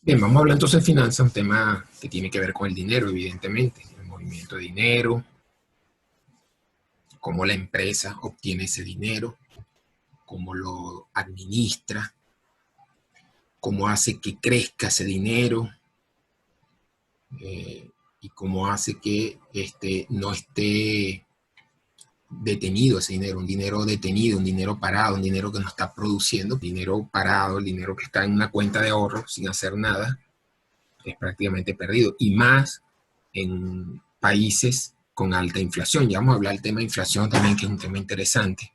Bien, vamos a hablar entonces de finanzas, un tema que tiene que ver con el dinero, evidentemente, el movimiento de dinero, cómo la empresa obtiene ese dinero, cómo lo administra, cómo hace que crezca ese dinero y cómo hace que no esté detenido ese dinero, un dinero detenido, un dinero parado, un dinero que no está produciendo, dinero parado, el dinero que está en una cuenta de ahorro sin hacer nada, es prácticamente perdido. Y más en países con alta inflación. Ya vamos a hablar del tema de inflación también, que es un tema interesante.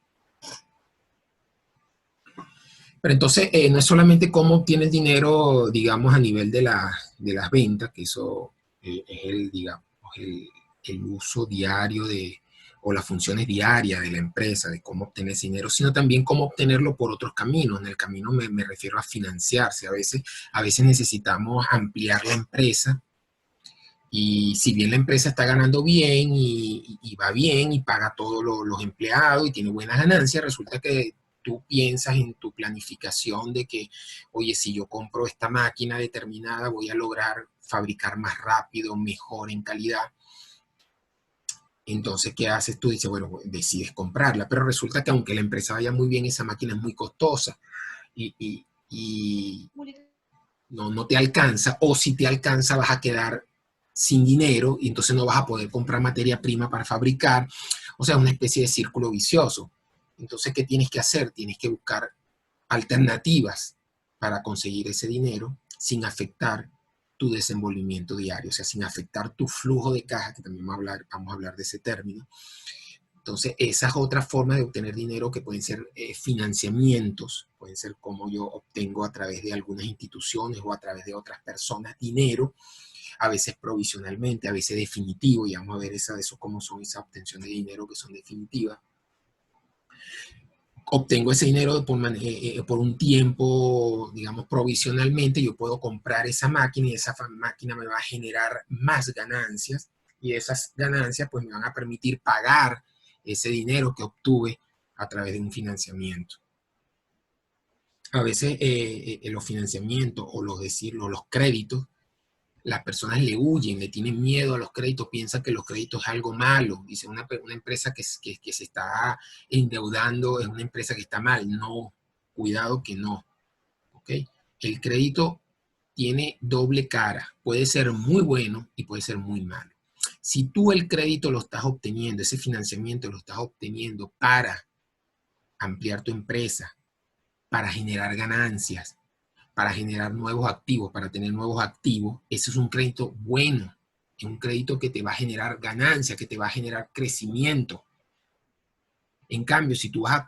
Pero entonces, no es solamente cómo obtienes dinero, digamos, a nivel de las ventas, que eso es digamos, el uso diario o las funciones diarias de la empresa, de cómo obtener ese dinero, sino también cómo obtenerlo por otros caminos. En el camino me refiero a financiarse. A veces necesitamos ampliar la empresa. Y si bien la empresa está ganando bien y va bien y paga a todos los empleados y tiene buenas ganancias, resulta que tú piensas en tu planificación de que, oye, si yo compro esta máquina determinada, voy a lograr fabricar más rápido, mejor en calidad. Entonces, ¿qué haces tú? Dices, bueno, decides comprarla, pero resulta que aunque la empresa vaya muy bien, esa máquina es muy costosa y no te alcanza, o si te alcanza vas a quedar sin dinero y entonces no vas a poder comprar materia prima para fabricar. O sea, una especie de círculo vicioso. Entonces, ¿qué tienes que hacer? Tienes que buscar alternativas para conseguir ese dinero sin afectar tu desenvolvimiento diario, o sea, sin afectar tu flujo de caja, que también vamos a hablar de ese término. Entonces, esas otras formas de obtener dinero que pueden ser financiamientos, pueden ser como yo obtengo a través de algunas instituciones o a través de otras personas dinero, a veces provisionalmente, a veces definitivo, y vamos a ver eso cómo son esas obtenciones de dinero que son definitivas. Obtengo ese dinero por un tiempo, digamos, provisionalmente, yo puedo comprar esa máquina y esa máquina me va a generar más ganancias y esas ganancias pues me van a permitir pagar ese dinero que obtuve a través de un financiamiento. A veces los financiamientos o los créditos, las personas le huyen, le tienen miedo a los créditos, piensan que los créditos es algo malo. Dice, una empresa que se está endeudando es una empresa que está mal. No, cuidado que no. ¿Okay? El crédito tiene doble cara. Puede ser muy bueno y puede ser muy malo. Si tú el crédito lo estás obteniendo, ese financiamiento lo estás obteniendo para ampliar tu empresa, para generar ganancias, para generar nuevos activos, para tener nuevos activos, eso es un crédito bueno, es un crédito que te va a generar ganancia, que te va a generar crecimiento. En cambio, si tú vas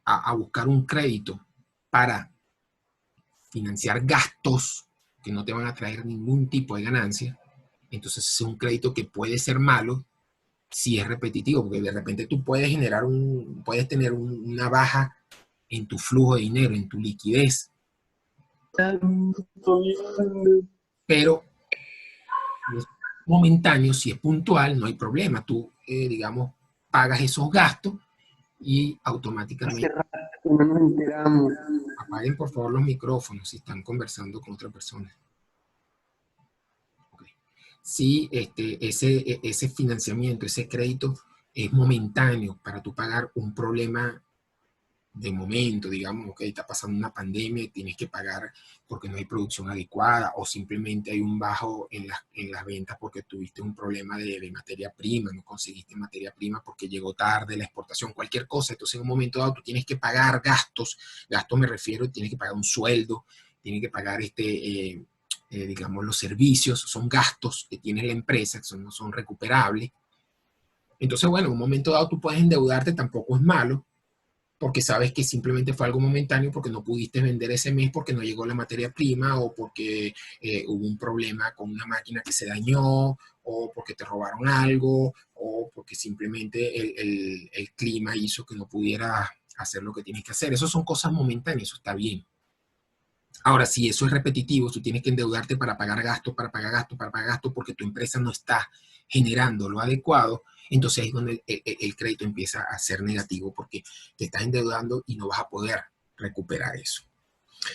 a buscar un crédito para financiar gastos que no te van a traer ningún tipo de ganancia, entonces es un crédito que puede ser malo si es repetitivo, porque de repente tú puedes puedes tener una baja en tu flujo de dinero, en tu liquidez, pero es momentáneo, si es puntual, no hay problema. Tú, digamos, pagas esos gastos y Hace automáticamente rato que no nos enteramos. apaguen por favor los micrófonos si están conversando con otra persona. Okay. Si ese financiamiento, ese crédito es momentáneo para tú pagar un problema de momento, digamos, ok, está pasando una pandemia y tienes que pagar porque no hay producción adecuada o simplemente hay un bajo en las ventas porque tuviste un problema de materia prima, no conseguiste materia prima porque llegó tarde la exportación, cualquier cosa. Entonces en un momento dado tú tienes que pagar gastos me refiero, tienes que pagar un sueldo, tienes que pagar digamos, los servicios, son gastos que tiene la empresa, que no son recuperables. Entonces, bueno, en un momento dado tú puedes endeudarte, tampoco es malo, porque sabes que simplemente fue algo momentáneo porque no pudiste vender ese mes porque no llegó la materia prima o porque hubo un problema con una máquina que se dañó o porque te robaron algo o porque simplemente el clima hizo que no pudiera hacer lo que tienes que hacer. Eso son cosas momentáneas, eso está bien. Ahora, si eso es repetitivo, tú tienes que endeudarte para pagar gastos, para pagar gastos, para pagar gastos, porque tu empresa no está generando lo adecuado, entonces es donde el crédito empieza a ser negativo porque te estás endeudando y no vas a poder recuperar eso.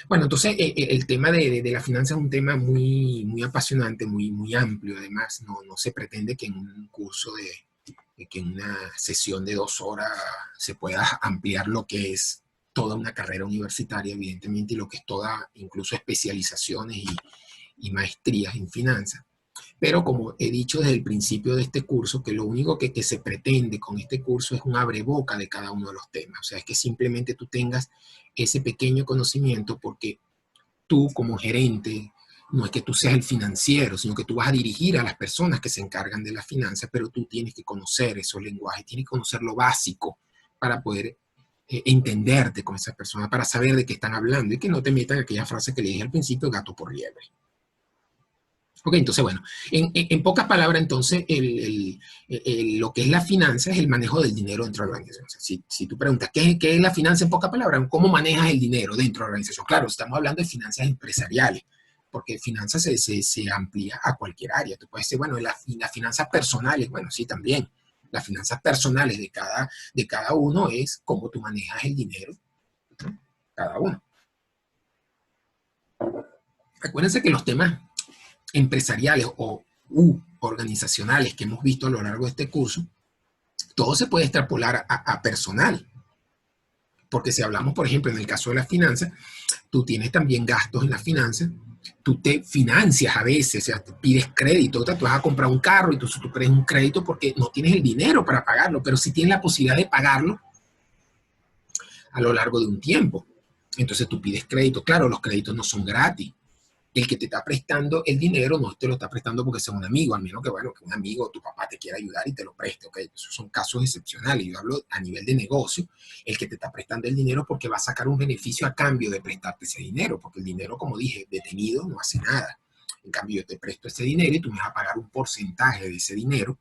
Bueno, entonces el tema de la finanza es un tema muy apasionante, muy amplio. Además, no se pretende que en un curso que en una sesión de 2 horas se pueda ampliar lo que es toda una carrera universitaria, evidentemente, y lo que es toda, incluso especializaciones y maestrías en finanzas. Pero como he dicho desde el principio de este curso, que lo único que se pretende con este curso es un abreboca de cada uno de los temas. O sea, es que simplemente tú tengas ese pequeño conocimiento porque tú como gerente, no es que tú seas el financiero, sino que tú vas a dirigir a las personas que se encargan de las finanzas, pero tú tienes que conocer esos lenguajes, tienes que conocer lo básico para poder entenderte con esas personas, para saber de qué están hablando y que no te metan aquella frase que le dije al principio, gato por liebre. Ok, entonces, bueno, en pocas palabras, entonces, lo que es la finanza es el manejo del dinero dentro de la organización. O sea, si tú preguntas, ¿qué es la finanza en pocas palabras? ¿Cómo manejas el dinero dentro de la organización? Claro, estamos hablando de finanzas empresariales, porque finanzas se amplía a cualquier área. Tú puedes decir, bueno, las finanzas personales, bueno, sí, también. Las finanzas personales de cada uno es cómo tú manejas el dinero, ¿no? Cada uno. Acuérdense que los temas empresariales o organizacionales que hemos visto a lo largo de este curso, todo se puede extrapolar a personal. Porque si hablamos, por ejemplo, en el caso de las finanzas, tú tienes también gastos en las finanzas, tú te financias a veces, o sea, tú pides crédito, tú vas a comprar un carro y tú pides un crédito porque no tienes el dinero para pagarlo, pero sí tienes la posibilidad de pagarlo a lo largo de un tiempo. Entonces tú pides crédito. Claro, los créditos no son gratis. El que te está prestando el dinero no te lo está prestando porque sea un amigo, al menos que, bueno, que un amigo o tu papá te quiera ayudar y te lo preste, ¿ok? Esos son casos excepcionales. Yo hablo a nivel de negocio, el que te está prestando el dinero porque va a sacar un beneficio a cambio de prestarte ese dinero, porque el dinero, como dije, detenido no hace nada. En cambio, yo te presto ese dinero y tú me vas a pagar un porcentaje de ese dinero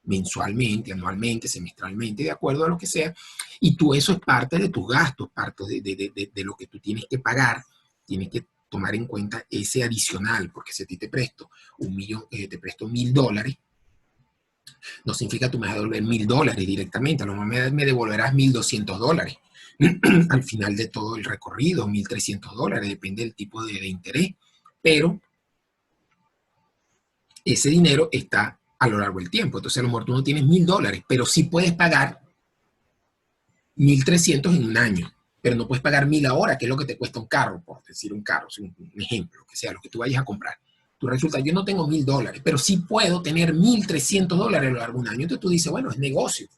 mensualmente, anualmente, semestralmente, de acuerdo a lo que sea, y tú eso es parte de tus gastos, parte de lo que tú tienes que pagar, tienes que tomar en cuenta ese adicional, porque si a ti te presto te presto $1,000, no significa que tú me vas a devolver $1,000 directamente, a lo mejor me devolverás $1,200 al final de todo el recorrido, $1,300, depende del tipo de interés, pero ese dinero está a lo largo del tiempo. Entonces, a lo mejor tú no tienes $1,000, pero sí puedes pagar 1,300 en un año, pero no puedes pagar 1,000 ahora, que es lo que te cuesta un carro, por decir un carro, un ejemplo, que sea lo que tú vayas a comprar. Tú resulta, yo no tengo $1,000, pero sí puedo tener $1,300 a lo largo de un año. Entonces tú dices, bueno, es negocio.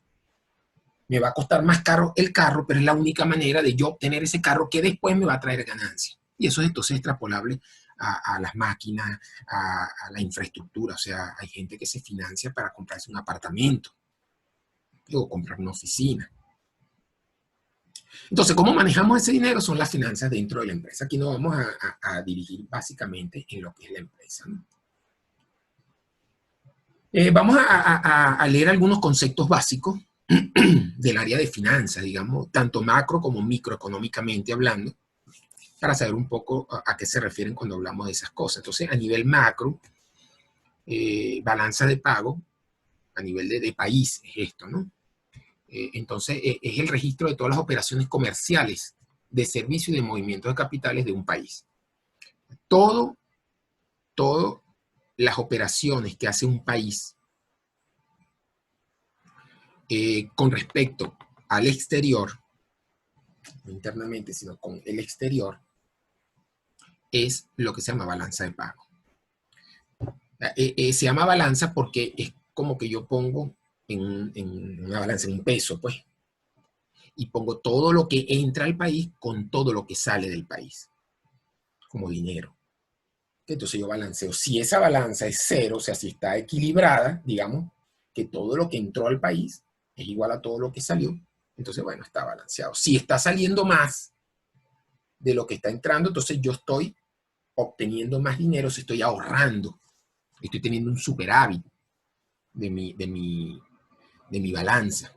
Me va a costar más caro el carro, pero es la única manera de yo obtener ese carro que después me va a traer ganancias. Y eso es entonces extrapolable a las máquinas, a la infraestructura. O sea, hay gente que se financia para comprarse un apartamento o comprar una oficina. Entonces, ¿cómo manejamos ese dinero? Son las finanzas dentro de la empresa. Aquí nos vamos a dirigir básicamente en lo que es la empresa, ¿no? Vamos a leer algunos conceptos básicos del área de finanzas, digamos, tanto macro como microeconómicamente hablando, para saber un poco a qué se refieren cuando hablamos de esas cosas. Entonces, a nivel macro, balanza de pago, a nivel de país es esto, ¿no? Entonces, es el registro de todas las operaciones comerciales, de servicio y de movimiento de capitales de un país. Todas las operaciones que hace un país con respecto al exterior, no internamente, sino con el exterior, es lo que se llama balanza de pago. Se llama balanza porque es como que yo pongo en una balanza, en un peso, pues, y pongo todo lo que entra al país con todo lo que sale del país, como dinero. Entonces yo balanceo. Si esa balanza es cero, o sea, si está equilibrada, digamos, que todo lo que entró al país es igual a todo lo que salió, entonces, bueno, está balanceado. Si está saliendo más de lo que está entrando, entonces yo estoy obteniendo más dinero, si estoy ahorrando, estoy teniendo un superávit de mi balanza.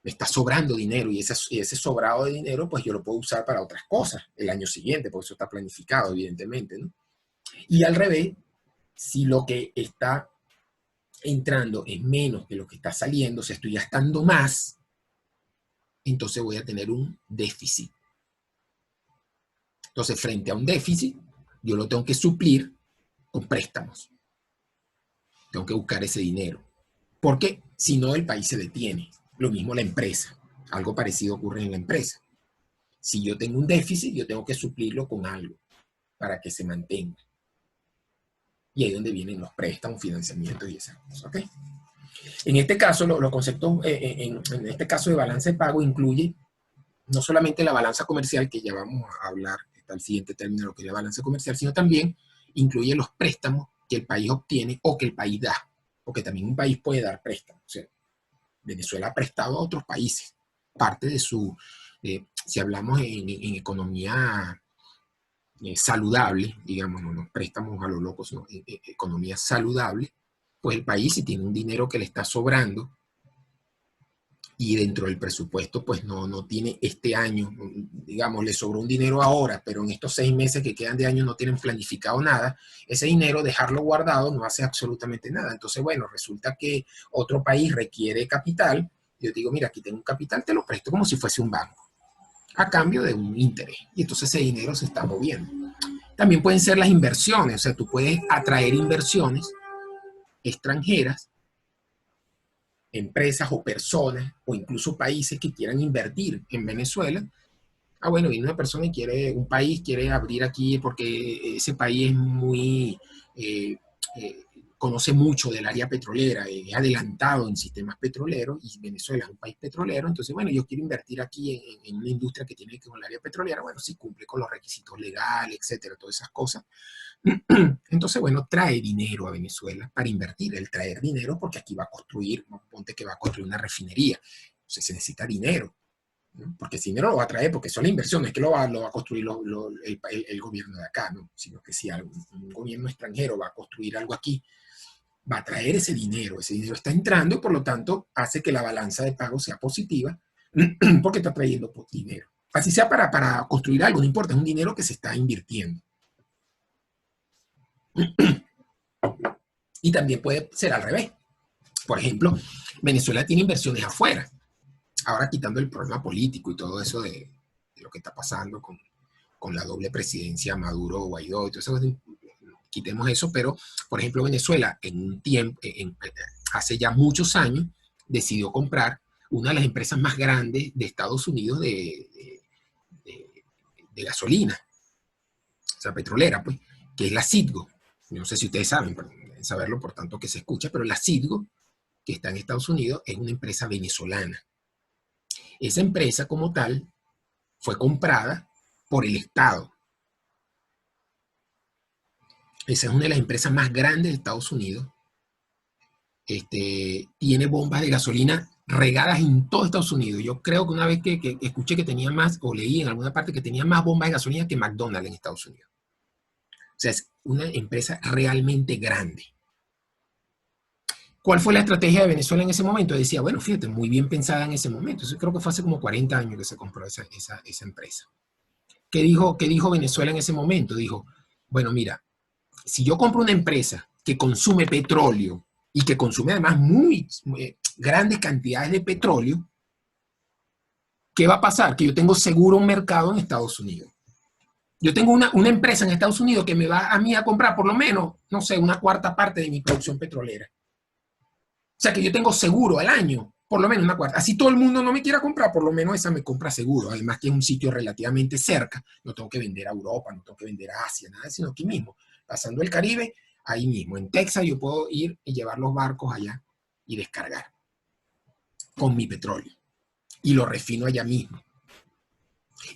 Me está sobrando dinero y ese sobrado de dinero, pues yo lo puedo usar para otras cosas el año siguiente, porque eso está planificado, evidentemente, ¿no? Y al revés, si lo que está entrando es menos que lo que está saliendo, o sea, estoy gastando más, entonces voy a tener un déficit. Entonces, frente a un déficit, yo lo tengo que suplir con préstamos. Tengo que buscar ese dinero. Porque si no, el país se detiene. Lo mismo la empresa. Algo parecido ocurre en la empresa. Si yo tengo un déficit, yo tengo que suplirlo con algo para que se mantenga. Y ahí es donde vienen los préstamos, financiamientos y esas cosas. ¿Okay? En este caso, los conceptos, en este caso de balanza de pago, incluye no solamente la balanza comercial, que ya vamos a hablar, está el siguiente término, lo que es la balanza comercial, sino también incluye los préstamos que el país obtiene o que el país da, porque también un país puede dar préstamos. O sea, Venezuela ha prestado a otros países. Parte de su, si hablamos en economía saludable, digamos, no préstamos a lo loco, sino economía saludable, pues el país, si tiene un dinero que le está sobrando y dentro del presupuesto pues no tiene este año, digamos, le sobró un dinero ahora, pero en estos 6 meses que quedan de año no tienen planificado nada, ese dinero dejarlo guardado no hace absolutamente nada. Entonces, bueno, resulta que otro país requiere capital, yo digo, mira, aquí tengo un capital, te lo presto como si fuese un banco, a cambio de un interés, y entonces ese dinero se está moviendo. También pueden ser las inversiones, o sea, tú puedes atraer inversiones extranjeras, empresas o personas o incluso países que quieran invertir en Venezuela. Bueno, viene una persona y un país quiere abrir aquí porque ese país es muy, conoce mucho del área petrolera, es adelantado en sistemas petroleros y Venezuela es un país petrolero, entonces, bueno, yo quiero invertir aquí en una industria que tiene que ver con el área petrolera, bueno, si cumple con los requisitos legales, etcétera, todas esas cosas. Entonces, bueno, trae dinero a Venezuela para invertir. El traer dinero porque aquí va a construir, ponte que va a construir una refinería. Entonces se necesita dinero, ¿no? Porque ese dinero lo va a traer, porque son las inversiones que lo va a construir el gobierno de acá, ¿no? Sino que si un gobierno extranjero va a construir algo aquí, va a traer ese dinero está entrando y por lo tanto hace que la balanza de pago sea positiva porque está trayendo dinero. Así sea para construir algo, no importa, es un dinero que se está invirtiendo. Y también puede ser al revés. Por ejemplo, Venezuela tiene inversiones afuera. Ahora quitando el problema político y todo eso de lo que está pasando con la doble presidencia Maduro-Guaidó y todo eso, quitemos eso, pero por ejemplo Venezuela en un tiempo, hace ya muchos años, decidió comprar una de las empresas más grandes de Estados Unidos de gasolina, o sea, petrolera, pues, que es la Citgo. No sé si ustedes saben, pero deben saberlo por tanto que se escucha, pero la Citgo, que está en Estados Unidos, es una empresa venezolana. Esa empresa como tal fue comprada por el Estado. Esa es una de las empresas más grandes de Estados Unidos. Tiene bombas de gasolina regadas en todo Estados Unidos. Yo creo que una vez que escuché que tenía más, o leí en alguna parte que tenía más bombas de gasolina que McDonald's en Estados Unidos. O sea, es una empresa realmente grande. ¿Cuál fue la estrategia de Venezuela en ese momento? Decía, bueno, fíjate, muy bien pensada en ese momento. Eso creo que fue hace como 40 años que se compró esa empresa. ¿Qué dijo Venezuela en ese momento? Dijo, bueno, mira, si yo compro una empresa que consume petróleo y que consume además muy grandes cantidades de petróleo, ¿qué va a pasar? Que yo tengo seguro un mercado en Estados Unidos. Yo tengo una empresa en Estados Unidos que me va a mí a comprar por lo menos, no sé, una cuarta parte de mi producción petrolera. O sea que yo tengo seguro al año, por lo menos una cuarta. Así todo el mundo no me quiera comprar, por lo menos esa me compra seguro. Además que es un sitio relativamente cerca. No tengo que vender a Europa, no tengo que vender a Asia, nada, sino aquí mismo. Pasando el Caribe, ahí mismo. En Texas yo puedo ir y llevar los barcos allá y descargar con mi petróleo. Y lo refino allá mismo.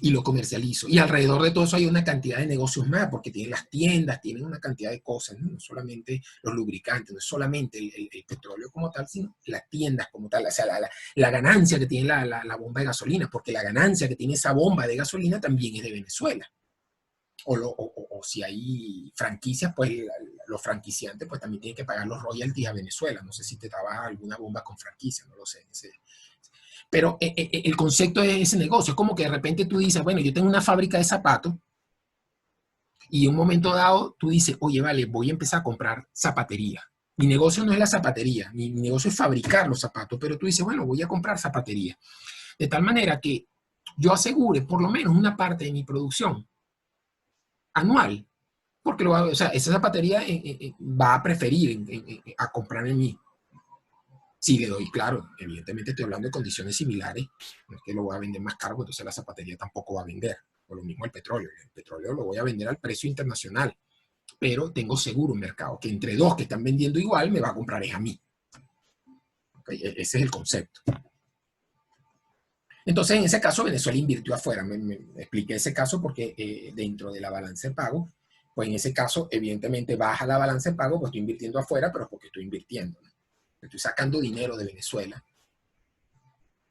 Y lo comercializo. Y alrededor de todo eso hay una cantidad de negocios más, porque tienen las tiendas, tienen una cantidad de cosas, no solamente los lubricantes, no es solamente el petróleo como tal, sino las tiendas como tal, o sea, la ganancia que tiene la bomba de gasolina, porque la ganancia que tiene esa bomba de gasolina también es de Venezuela. O si hay franquicias, pues los franquiciantes pues también tienen que pagar los royalties a Venezuela. No sé si te daba alguna bomba con franquicia, no lo sé. Pero el concepto es ese negocio. Es como que de repente tú dices, bueno, yo tengo una fábrica de zapatos y en un momento dado tú dices, oye, vale, voy a empezar a comprar zapatería. Mi negocio no es la zapatería, mi negocio es fabricar los zapatos, pero tú dices, bueno, voy a comprar zapatería. De tal manera que yo asegure por lo menos una parte de mi producción anual, porque o sea, esa zapatería va a preferir a comprar en mí. Si le doy, claro, evidentemente estoy hablando de condiciones similares, no es que lo voy a vender más caro, entonces la zapatería tampoco va a vender. O lo mismo el petróleo lo voy a vender al precio internacional, pero tengo seguro un mercado, que entre dos que están vendiendo igual, me va a comprar es a mí. ¿Okay? Ese es el concepto. Entonces, en ese caso, Venezuela invirtió afuera. Me expliqué ese caso porque dentro de la balanza de pago, pues en ese caso, evidentemente, baja la balanza de pago, pues estoy invirtiendo afuera, pero es porque estoy invirtiendo, ¿no? Estoy sacando dinero de Venezuela,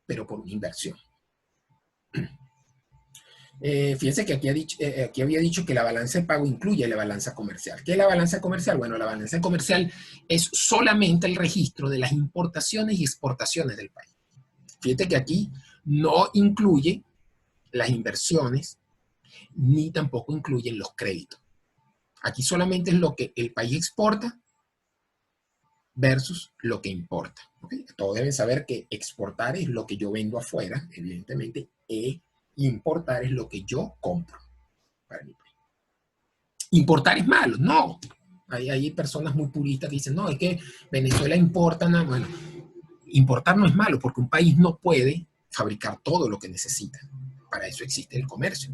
pero por una inversión. Fíjense que aquí había dicho que la balanza de pago incluye la balanza comercial. ¿Qué es la balanza comercial? Bueno, la balanza comercial es solamente el registro de las importaciones y exportaciones del país. Fíjate que aquí no incluye las inversiones, ni tampoco incluyen los créditos. Aquí solamente es lo que el país exporta versus lo que importa. ¿Okay? Todos deben saber que exportar es lo que yo vendo afuera, evidentemente, e importar es lo que yo compro para mi país. ¿Importar es malo? No. Hay personas muy puristas que dicen, no, es que Venezuela importa nada. Bueno, importar no es malo porque un país no puede fabricar todo lo que necesita. Para eso existe el comercio.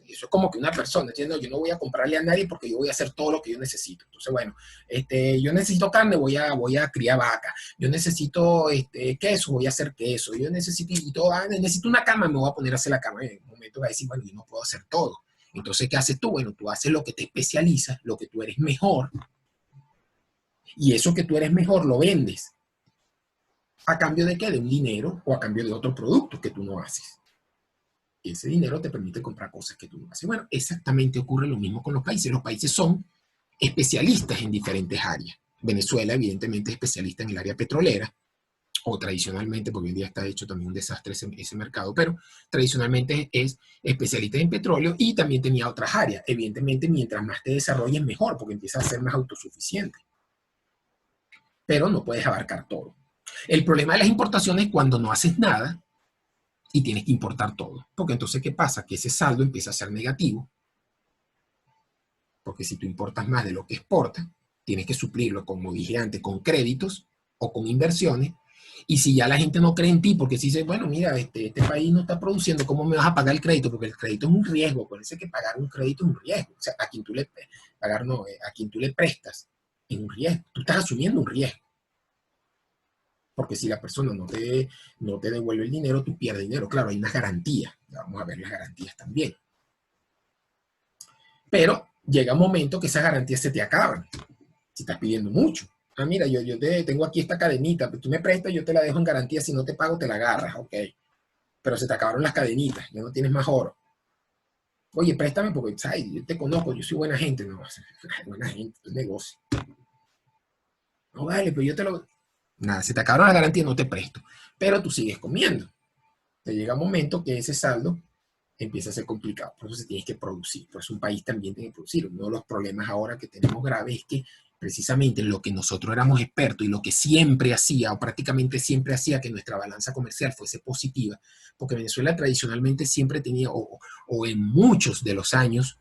Eso es como que una persona, ¿entiendes? Yo no voy a comprarle a nadie porque yo voy a hacer todo lo que yo necesito. Entonces, bueno, yo necesito carne, voy a criar vaca. Yo necesito queso, voy a hacer queso. Yo necesito una cama, me voy a poner a hacer la cama. En un momento va a decir, bueno, yo no puedo hacer todo. Entonces, ¿qué haces tú? Bueno, tú haces lo que te especializas, lo que tú eres mejor. Y eso que tú eres mejor lo vendes. ¿A cambio de qué? De un dinero o a cambio de otro producto que tú no haces. Y ese dinero te permite comprar cosas que tú no haces. Bueno, exactamente ocurre lo mismo con los países. Los países son especialistas en diferentes áreas. Venezuela, evidentemente, es especialista en el área petrolera, o tradicionalmente, porque hoy en día está hecho también un desastre ese mercado, pero tradicionalmente es especialista en petróleo y también tenía otras áreas. Evidentemente, mientras más te desarrolles, mejor, porque empiezas a ser más autosuficiente. Pero no puedes abarcar todo. El problema de las importaciones es cuando no haces nada y tienes que importar todo. Porque entonces, ¿qué pasa? Que ese saldo empieza a ser negativo. Porque si tú importas más de lo que exportas, tienes que suplirlo, como dije antes, con créditos o con inversiones. Y si ya la gente no cree en ti, porque si dice, bueno, mira, este país no está produciendo, ¿cómo me vas a pagar el crédito? Porque el crédito es un riesgo. Acuérdense que pagar un crédito es un riesgo. O sea, a quien tú le, pagar no, a quien tú le prestas es un riesgo. Tú estás asumiendo un riesgo. Porque si la persona no te devuelve el dinero, tú pierdes dinero. Claro, hay unas garantías. Vamos a ver las garantías también. Pero llega un momento que esas garantías se te acaban. Si estás pidiendo mucho. Ah, mira, yo tengo aquí esta cadenita, pero tú me prestas, yo te la dejo en garantía, si no te pago, te la agarras, ok. Pero se te acabaron las cadenitas, ya no tienes más oro. Oye, préstame porque, ¿sabes? Yo te conozco, yo soy buena gente. No, buena gente, es negocio. No, vale, pero yo te lo... Nada, se te acabaron las garantías, no te presto. Pero tú sigues comiendo. Te llega un momento que ese saldo empieza a ser complicado. Por eso se tiene que producir. Por eso un país también tiene que producir. Uno de los problemas ahora que tenemos graves es que precisamente lo que nosotros éramos expertos y lo que siempre hacía, o prácticamente siempre hacía que nuestra balanza comercial fuese positiva, porque Venezuela tradicionalmente siempre tenía, o en muchos de los años,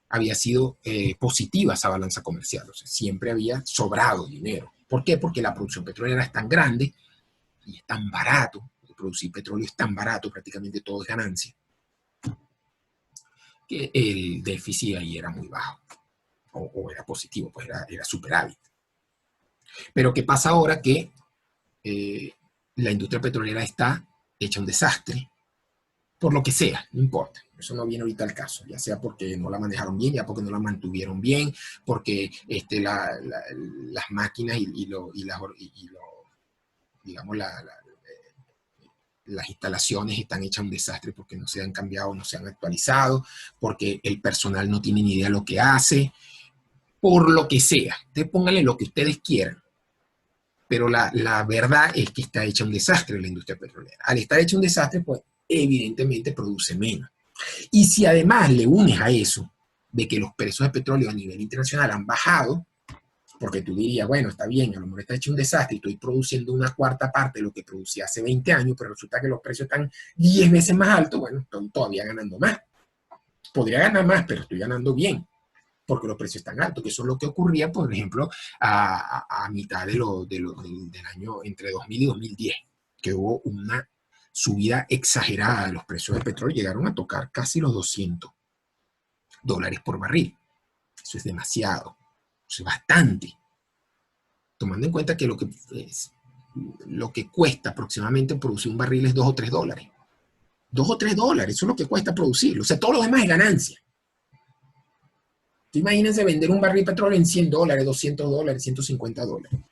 había sido positiva esa balanza comercial. O sea, siempre había sobrado dinero. ¿Por qué? Porque la producción petrolera es tan grande y es tan barato. Producir petróleo es tan barato, prácticamente todo es ganancia, que el déficit ahí era muy bajo, o era positivo, pues era superávit. Pero ¿qué pasa ahora? Que la industria petrolera está hecha un desastre, por lo que sea, no importa. Eso no viene ahorita al caso, ya sea porque no la manejaron bien, ya porque no la mantuvieron bien, porque las máquinas digamos, las instalaciones están hechas un desastre porque no se han cambiado, no se han actualizado, porque el personal no tiene ni idea de lo que hace, por lo que sea. Ustedes pónganle lo que ustedes quieran. Pero la verdad es que está hecha un desastre la industria petrolera. Al estar hecha un desastre, pues evidentemente produce menos. Y si además le unes a eso de que los precios de petróleo a nivel internacional han bajado, porque tú dirías, bueno, está bien, a lo mejor está hecho un desastre y estoy produciendo una cuarta parte de lo que producía hace 20 años, pero resulta que los precios están 10 veces más altos, bueno, estoy todavía ganando más. Podría ganar más, pero estoy ganando bien, porque los precios están altos, que eso es lo que ocurría, por ejemplo, a mitad del año entre 2000 y 2010, que hubo una subida exagerada de los precios del petróleo, llegaron a tocar casi los $200 por barril. Eso es demasiado, eso es bastante, tomando en cuenta que lo que cuesta aproximadamente producir un barril es $2 o $3. $2 o $3, eso es lo que cuesta producirlo, o sea, todo lo demás es ganancia. Imagínense vender un barril de petróleo en $100, $200, $150.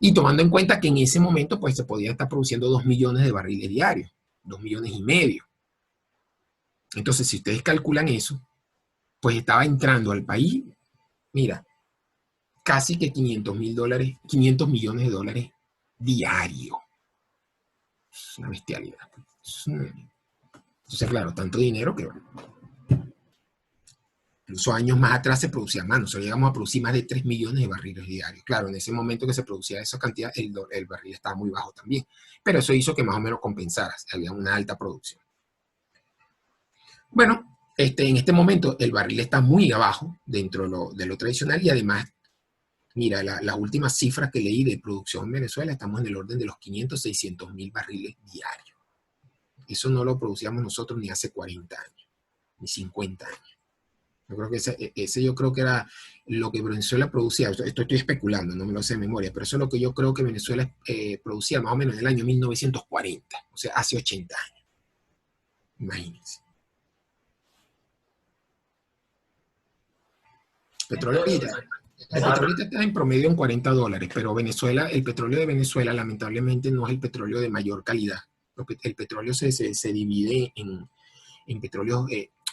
Y tomando en cuenta que en ese momento pues se podía estar produciendo 2 millones de barriles diarios, 2 millones y medio. Entonces, si ustedes calculan eso, pues estaba entrando al país, mira, casi que $500 millones de dólares diarios. Es una bestialidad. Entonces, claro, tanto dinero que incluso años más atrás se producía más, nosotros llegamos a producir más de 3 millones de barriles diarios. Claro, en ese momento que se producía esa cantidad, el barril estaba muy bajo también, pero eso hizo que más o menos compensara, había una alta producción. Bueno, en este momento el barril está muy abajo dentro de lo tradicional y además, mira, las últimas cifras que leí de producción en Venezuela, estamos en el orden de los 500, 600 mil barriles diarios. Eso no lo producíamos nosotros ni hace 40 años, ni 50 años. Yo creo que ese yo creo que era lo que Venezuela producía. Esto estoy especulando, no me lo sé de memoria, pero eso es lo que yo creo que Venezuela producía más o menos en el año 1940, o sea, hace 80 años. Imagínense. Petróleo ahorita está en promedio en $40, pero el petróleo de Venezuela lamentablemente no es el petróleo de mayor calidad. El petróleo se divide en petróleo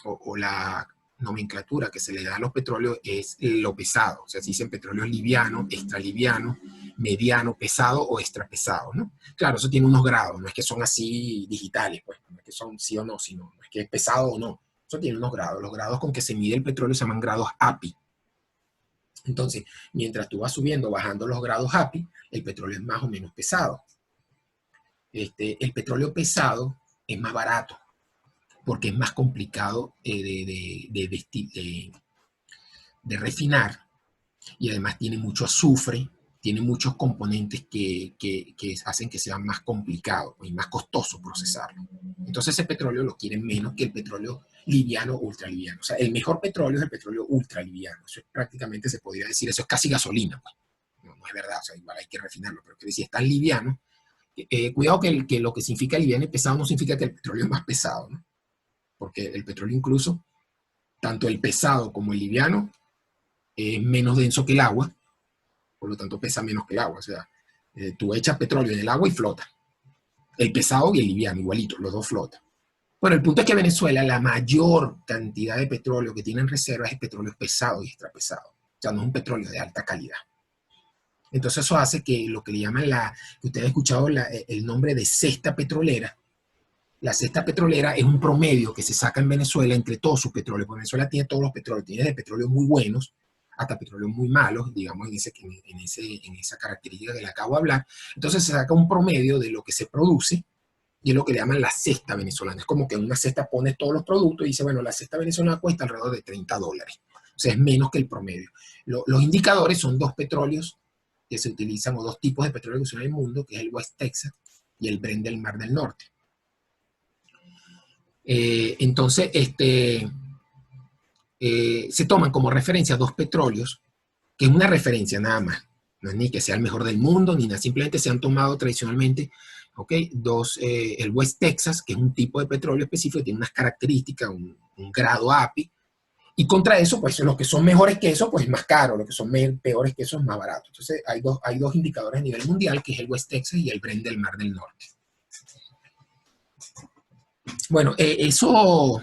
o la nomenclatura que se le da a los petróleos es lo pesado, o sea, se dicen petróleos liviano, extra liviano, mediano, pesado o extra pesado, ¿no? Claro, eso tiene unos grados, no es que son así digitales, pues, no es que son sí o no, sino no es que es pesado o no, eso tiene unos grados, los grados con que se mide el petróleo se llaman grados API. Entonces, mientras tú vas subiendo, bajando los grados API, el petróleo es más o menos pesado. El petróleo pesado es más barato, porque es más complicado de refinar y además tiene mucho azufre, tiene muchos componentes que hacen que sea más complicado y más costoso procesarlo. Entonces ese petróleo lo quieren menos que el petróleo liviano o ultraliviano. O sea, el mejor petróleo es el petróleo ultraliviano. Eso es prácticamente, se podría decir, eso es casi gasolina. Pues. No es verdad, o sea, igual hay que refinarlo, pero que si es tan liviano, cuidado que lo que significa liviano y pesado no significa que el petróleo es más pesado, ¿no? Porque el petróleo incluso, tanto el pesado como el liviano, es menos denso que el agua, por lo tanto pesa menos que el agua. O sea, tú echas petróleo en el agua y flota. El pesado y el liviano, igualito, los dos flotan. Bueno, el punto es que Venezuela, la mayor cantidad de petróleo que tiene en reserva es petróleo pesado y extrapesado. O sea, no es un petróleo de alta calidad. Entonces eso hace que lo que le llaman que ustedes han escuchado el nombre de cesta petrolera. La cesta petrolera es un promedio que se saca en Venezuela entre todos sus petróleos. Porque Venezuela tiene todos los petróleos, tiene de petróleos muy buenos hasta petróleos muy malos, digamos, en esa característica que le acabo de hablar. Entonces se saca un promedio de lo que se produce y es lo que le llaman la cesta venezolana. Es como que en una cesta pones todos los productos y dice, bueno, la cesta venezolana cuesta alrededor de $30. O sea, es menos que el promedio. Los indicadores son dos petróleos que se utilizan, o dos tipos de petróleo que se usan en el mundo, que es el West Texas y el Brent del Mar del Norte. Entonces, se toman como referencia dos petróleos, que es una referencia nada más, no es ni que sea el mejor del mundo, ni nada, simplemente se han tomado tradicionalmente, ¿okay? El West Texas, que es un tipo de petróleo específico, tiene unas características, un grado API, y contra eso, pues los que son mejores que eso, pues es más caro, los que son peores que eso es más barato. Entonces hay dos indicadores a nivel mundial, que es el West Texas y el Brent del Mar del Norte. Bueno, eso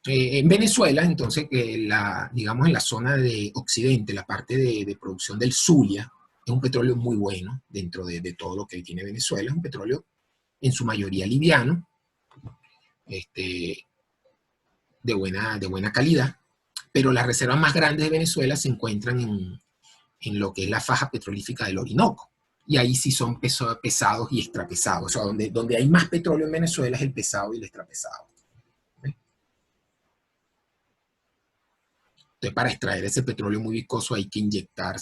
en Venezuela, entonces, digamos en la zona de Occidente, la parte de producción del Zulia, es un petróleo muy bueno dentro de todo lo que tiene Venezuela, es un petróleo en su mayoría liviano, de buena calidad, pero las reservas más grandes de Venezuela se encuentran en lo que es la faja petrolífica del Orinoco. Y ahí sí son pesados y extrapesados. O sea, donde hay más petróleo en Venezuela es el pesado y el extrapesado. Entonces, para extraer ese petróleo muy viscoso hay que inyectar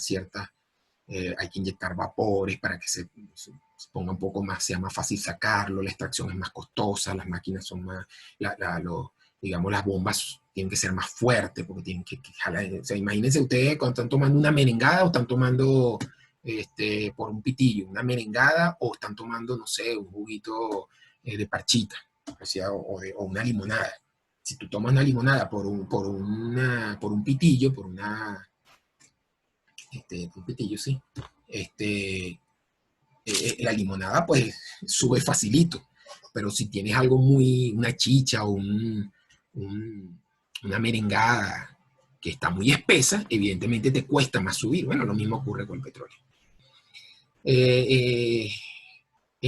hay que inyectar vapores para que se ponga un poco más, sea más fácil sacarlo, la extracción es más costosa, las máquinas son más, digamos, las bombas tienen que ser más fuertes porque tienen que jalar. O sea, imagínense ustedes cuando están tomando una merengada o están tomando por un pitillo, una merengada o están tomando, no sé, un juguito de parchita, o sea, o una limonada. Si tú tomas una limonada por un pitillo, un pitillo, sí, la limonada pues sube facilito, pero si tienes algo una chicha o una merengada que está muy espesa, evidentemente te cuesta más subir. Bueno, lo mismo ocurre con el petróleo.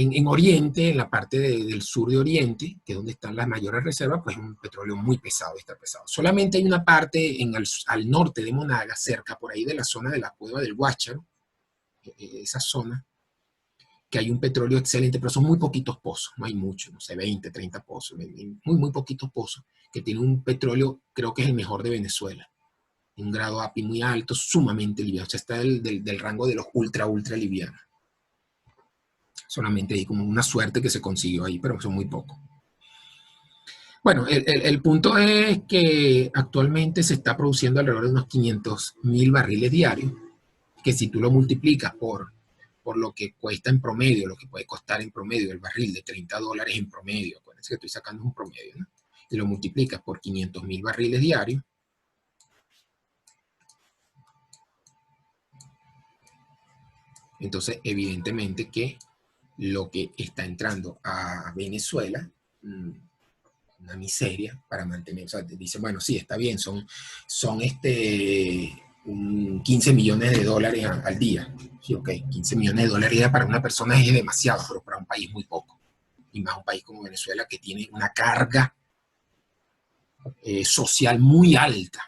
En Oriente, en la parte del sur de Oriente, que es donde están las mayores reservas, pues es un petróleo muy pesado, está pesado. Solamente hay una parte al norte de Monaga, cerca por ahí de la zona de la cueva del Guácharo, esa zona, que hay un petróleo excelente, pero son muy poquitos pozos, no hay mucho, no sé, 20, 30 pozos, muy poquitos pozos, que tiene un petróleo, creo que es el mejor de Venezuela, un grado API muy alto, sumamente liviano, o sea, está del rango de los ultra livianos. Solamente hay como una suerte que se consiguió ahí, pero son muy pocos. Bueno, el punto es que actualmente se está produciendo alrededor de unos 500.000 barriles diarios, que si tú lo multiplicas por lo que cuesta en promedio, lo que puede costar en promedio el barril de $30 en promedio, acuérdense que estoy sacando un promedio, ¿no? Y lo multiplicas por 500.000 barriles diarios, entonces evidentemente que lo que está entrando a Venezuela, una miseria para mantener, o sea, dicen, bueno, sí, está bien, son 15 millones de dólares al día. Sí, ok, 15 millones de dólares para una persona es demasiado, pero para un país muy poco. Y más un país como Venezuela que tiene una carga social muy alta.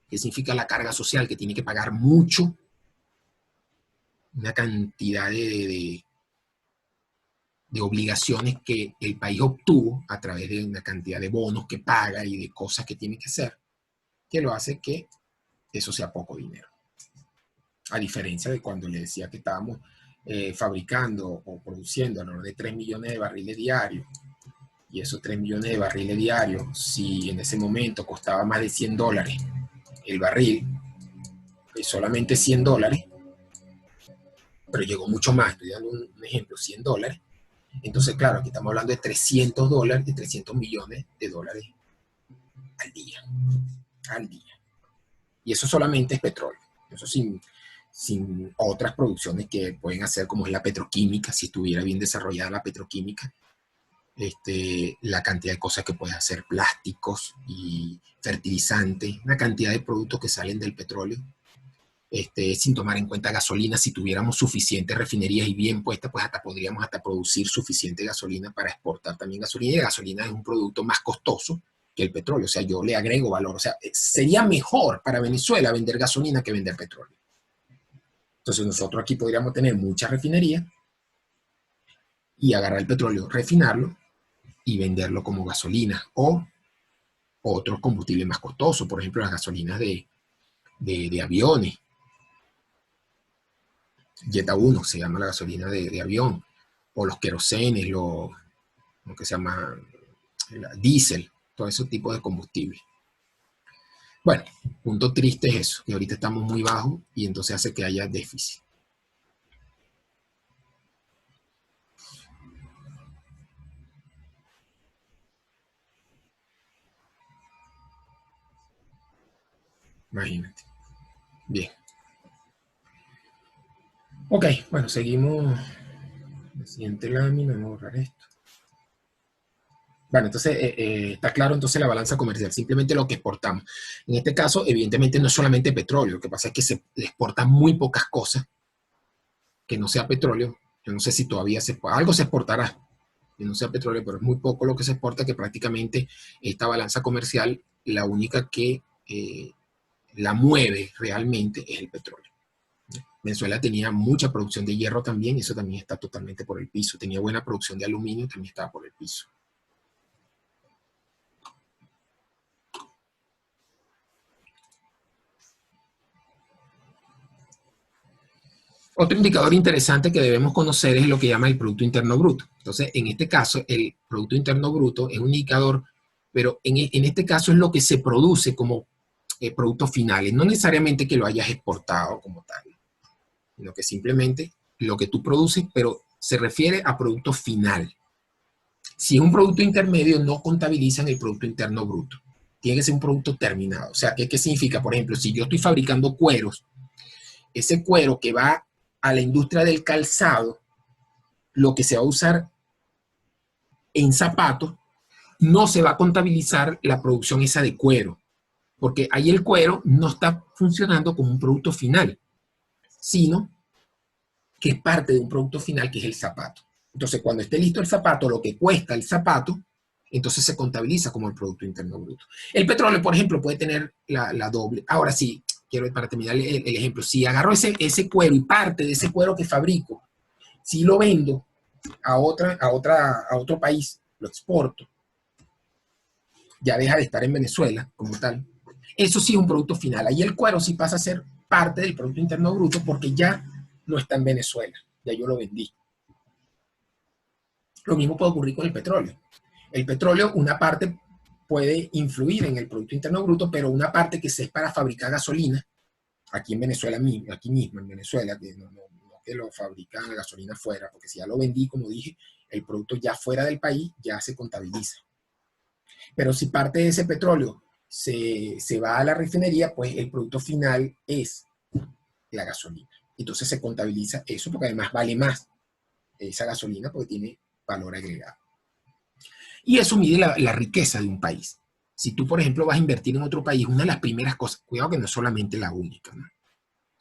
¿Qué significa la carga social? Que tiene que pagar mucho, una cantidad de obligaciones que el país obtuvo a través de una cantidad de bonos que paga y de cosas que tiene que hacer, que lo hace que eso sea poco dinero. A diferencia de cuando le decía que estábamos fabricando o produciendo alrededor de 3 millones de barriles diarios, y esos 3 millones de barriles diarios, si en ese momento costaba más de $100 el barril, solamente $100, pero llegó mucho más, estoy dando un ejemplo, $100, entonces claro, aquí estamos hablando de $300, de 300 millones de dólares al día, y eso solamente es petróleo, eso sin otras producciones que pueden hacer, como es la petroquímica, si estuviera bien desarrollada la petroquímica, la cantidad de cosas que puedes hacer, plásticos y fertilizantes, una cantidad de productos que salen del petróleo, sin tomar en cuenta gasolina. Si tuviéramos suficientes refinerías y bien puestas, pues podríamos producir suficiente gasolina para exportar también gasolina, y la gasolina es un producto más costoso que el petróleo, o sea, yo le agrego valor, o sea, sería mejor para Venezuela vender gasolina que vender petróleo. Entonces nosotros aquí podríamos tener muchas refinerías y agarrar el petróleo, refinarlo y venderlo como gasolina o otros combustibles más costosos, por ejemplo las gasolinas de aviones. Jetta 1 se llama la gasolina de avión, o los querosenes, lo que se llama diésel, todo ese tipo de combustible. Bueno, punto triste es eso, que ahorita estamos muy bajos y entonces hace que haya déficit. Imagínate. Bien. Ok, bueno, seguimos. La siguiente lámina, vamos a borrar esto. Bueno, entonces está claro entonces la balanza comercial, simplemente lo que exportamos. En este caso, evidentemente no es solamente petróleo, lo que pasa es que se exportan muy pocas cosas que no sea petróleo. Yo no sé si todavía algo se exportará que no sea petróleo, pero es muy poco lo que se exporta, que prácticamente esta balanza comercial, la única que la mueve realmente es el petróleo. Venezuela tenía mucha producción de hierro también, eso también está totalmente por el piso. Tenía buena producción de aluminio, también estaba por el piso. Otro indicador interesante que debemos conocer es lo que llama el Producto Interno Bruto. Entonces, en este caso, el Producto Interno Bruto es un indicador, pero en este caso es lo que se produce como productos finales. No necesariamente que lo hayas exportado como tal, sino que simplemente lo que tú produces, pero se refiere a producto final. Si es un producto intermedio, no contabilizan el Producto Interno Bruto. Tiene que ser un producto terminado. O sea, ¿qué significa? Por ejemplo, si yo estoy fabricando cueros, ese cuero que va a la industria del calzado, lo que se va a usar en zapatos, no se va a contabilizar la producción esa de cuero, porque ahí el cuero no está funcionando como un producto final, sino que es parte de un producto final que es el zapato. Entonces, cuando esté listo el zapato, lo que cuesta el zapato, entonces se contabiliza como el Producto Interno Bruto. El petróleo, por ejemplo, puede tener la doble. Ahora sí, quiero para terminar el ejemplo, si agarro ese cuero y parte de ese cuero que fabrico, si lo vendo a otro país, lo exporto, ya deja de estar en Venezuela como tal. Eso sí es un producto final. Ahí el cuero sí pasa a ser parte del Producto Interno Bruto porque ya no está en Venezuela, ya yo lo vendí. Lo mismo puede ocurrir con el petróleo. El petróleo, una parte puede influir en el Producto Interno Bruto, pero una parte que se es para fabricar gasolina, aquí en Venezuela, aquí mismo en Venezuela, que no que lo fabrican la gasolina fuera, porque si ya lo vendí, como dije, el producto ya fuera del país ya se contabiliza. Pero si parte de ese petróleo se va a la refinería, pues el producto final es la gasolina. Entonces se contabiliza eso porque además vale más esa gasolina porque tiene valor agregado. Y eso mide la riqueza de un país. Si tú, por ejemplo, vas a invertir en otro país, una de las primeras cosas, cuidado que no es solamente la única, ¿no?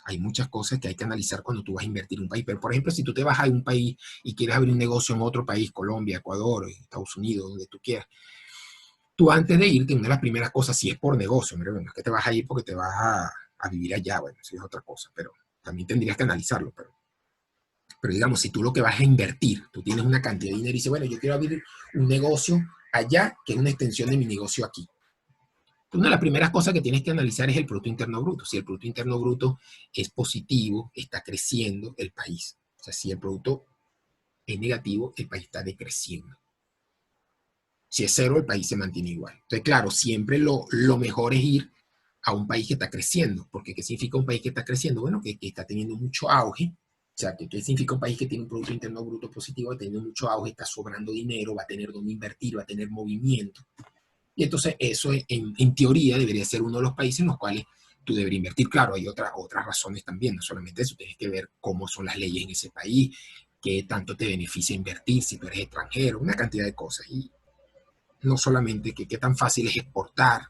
Hay muchas cosas que hay que analizar cuando tú vas a invertir en un país. Pero, por ejemplo, si tú te vas a un país y quieres abrir un negocio en otro país, Colombia, Ecuador, Estados Unidos, donde tú quieras, tú antes de irte, una de las primeras cosas, si es por negocio, no es que te vas a ir porque te vas a vivir allá, bueno, eso es otra cosa, pero también tendrías que analizarlo. Pero digamos, si tú lo que vas a invertir, tú tienes una cantidad de dinero y dices, bueno, yo quiero abrir un negocio allá que es una extensión de mi negocio aquí. Una de las primeras cosas que tienes que analizar es el Producto Interno Bruto. Si el Producto Interno Bruto es positivo, está creciendo el país. O sea, si el producto es negativo, el país está decreciendo. Si es cero, el país se mantiene igual. Entonces, claro, siempre lo mejor es ir a un país que está creciendo. Porque ¿qué significa un país que está creciendo? Bueno, que está teniendo mucho auge. O sea, ¿qué significa un país que tiene un Producto Interno Bruto positivo? Teniendo mucho auge, está sobrando dinero, va a tener donde invertir, va a tener movimiento. Y entonces eso en teoría debería ser uno de los países en los cuales tú deberías invertir. Claro, hay otras razones también, no solamente eso, tienes que ver cómo son las leyes en ese país, qué tanto te beneficia invertir si tú eres extranjero, una cantidad de cosas. Y no solamente qué tan fácil es exportar.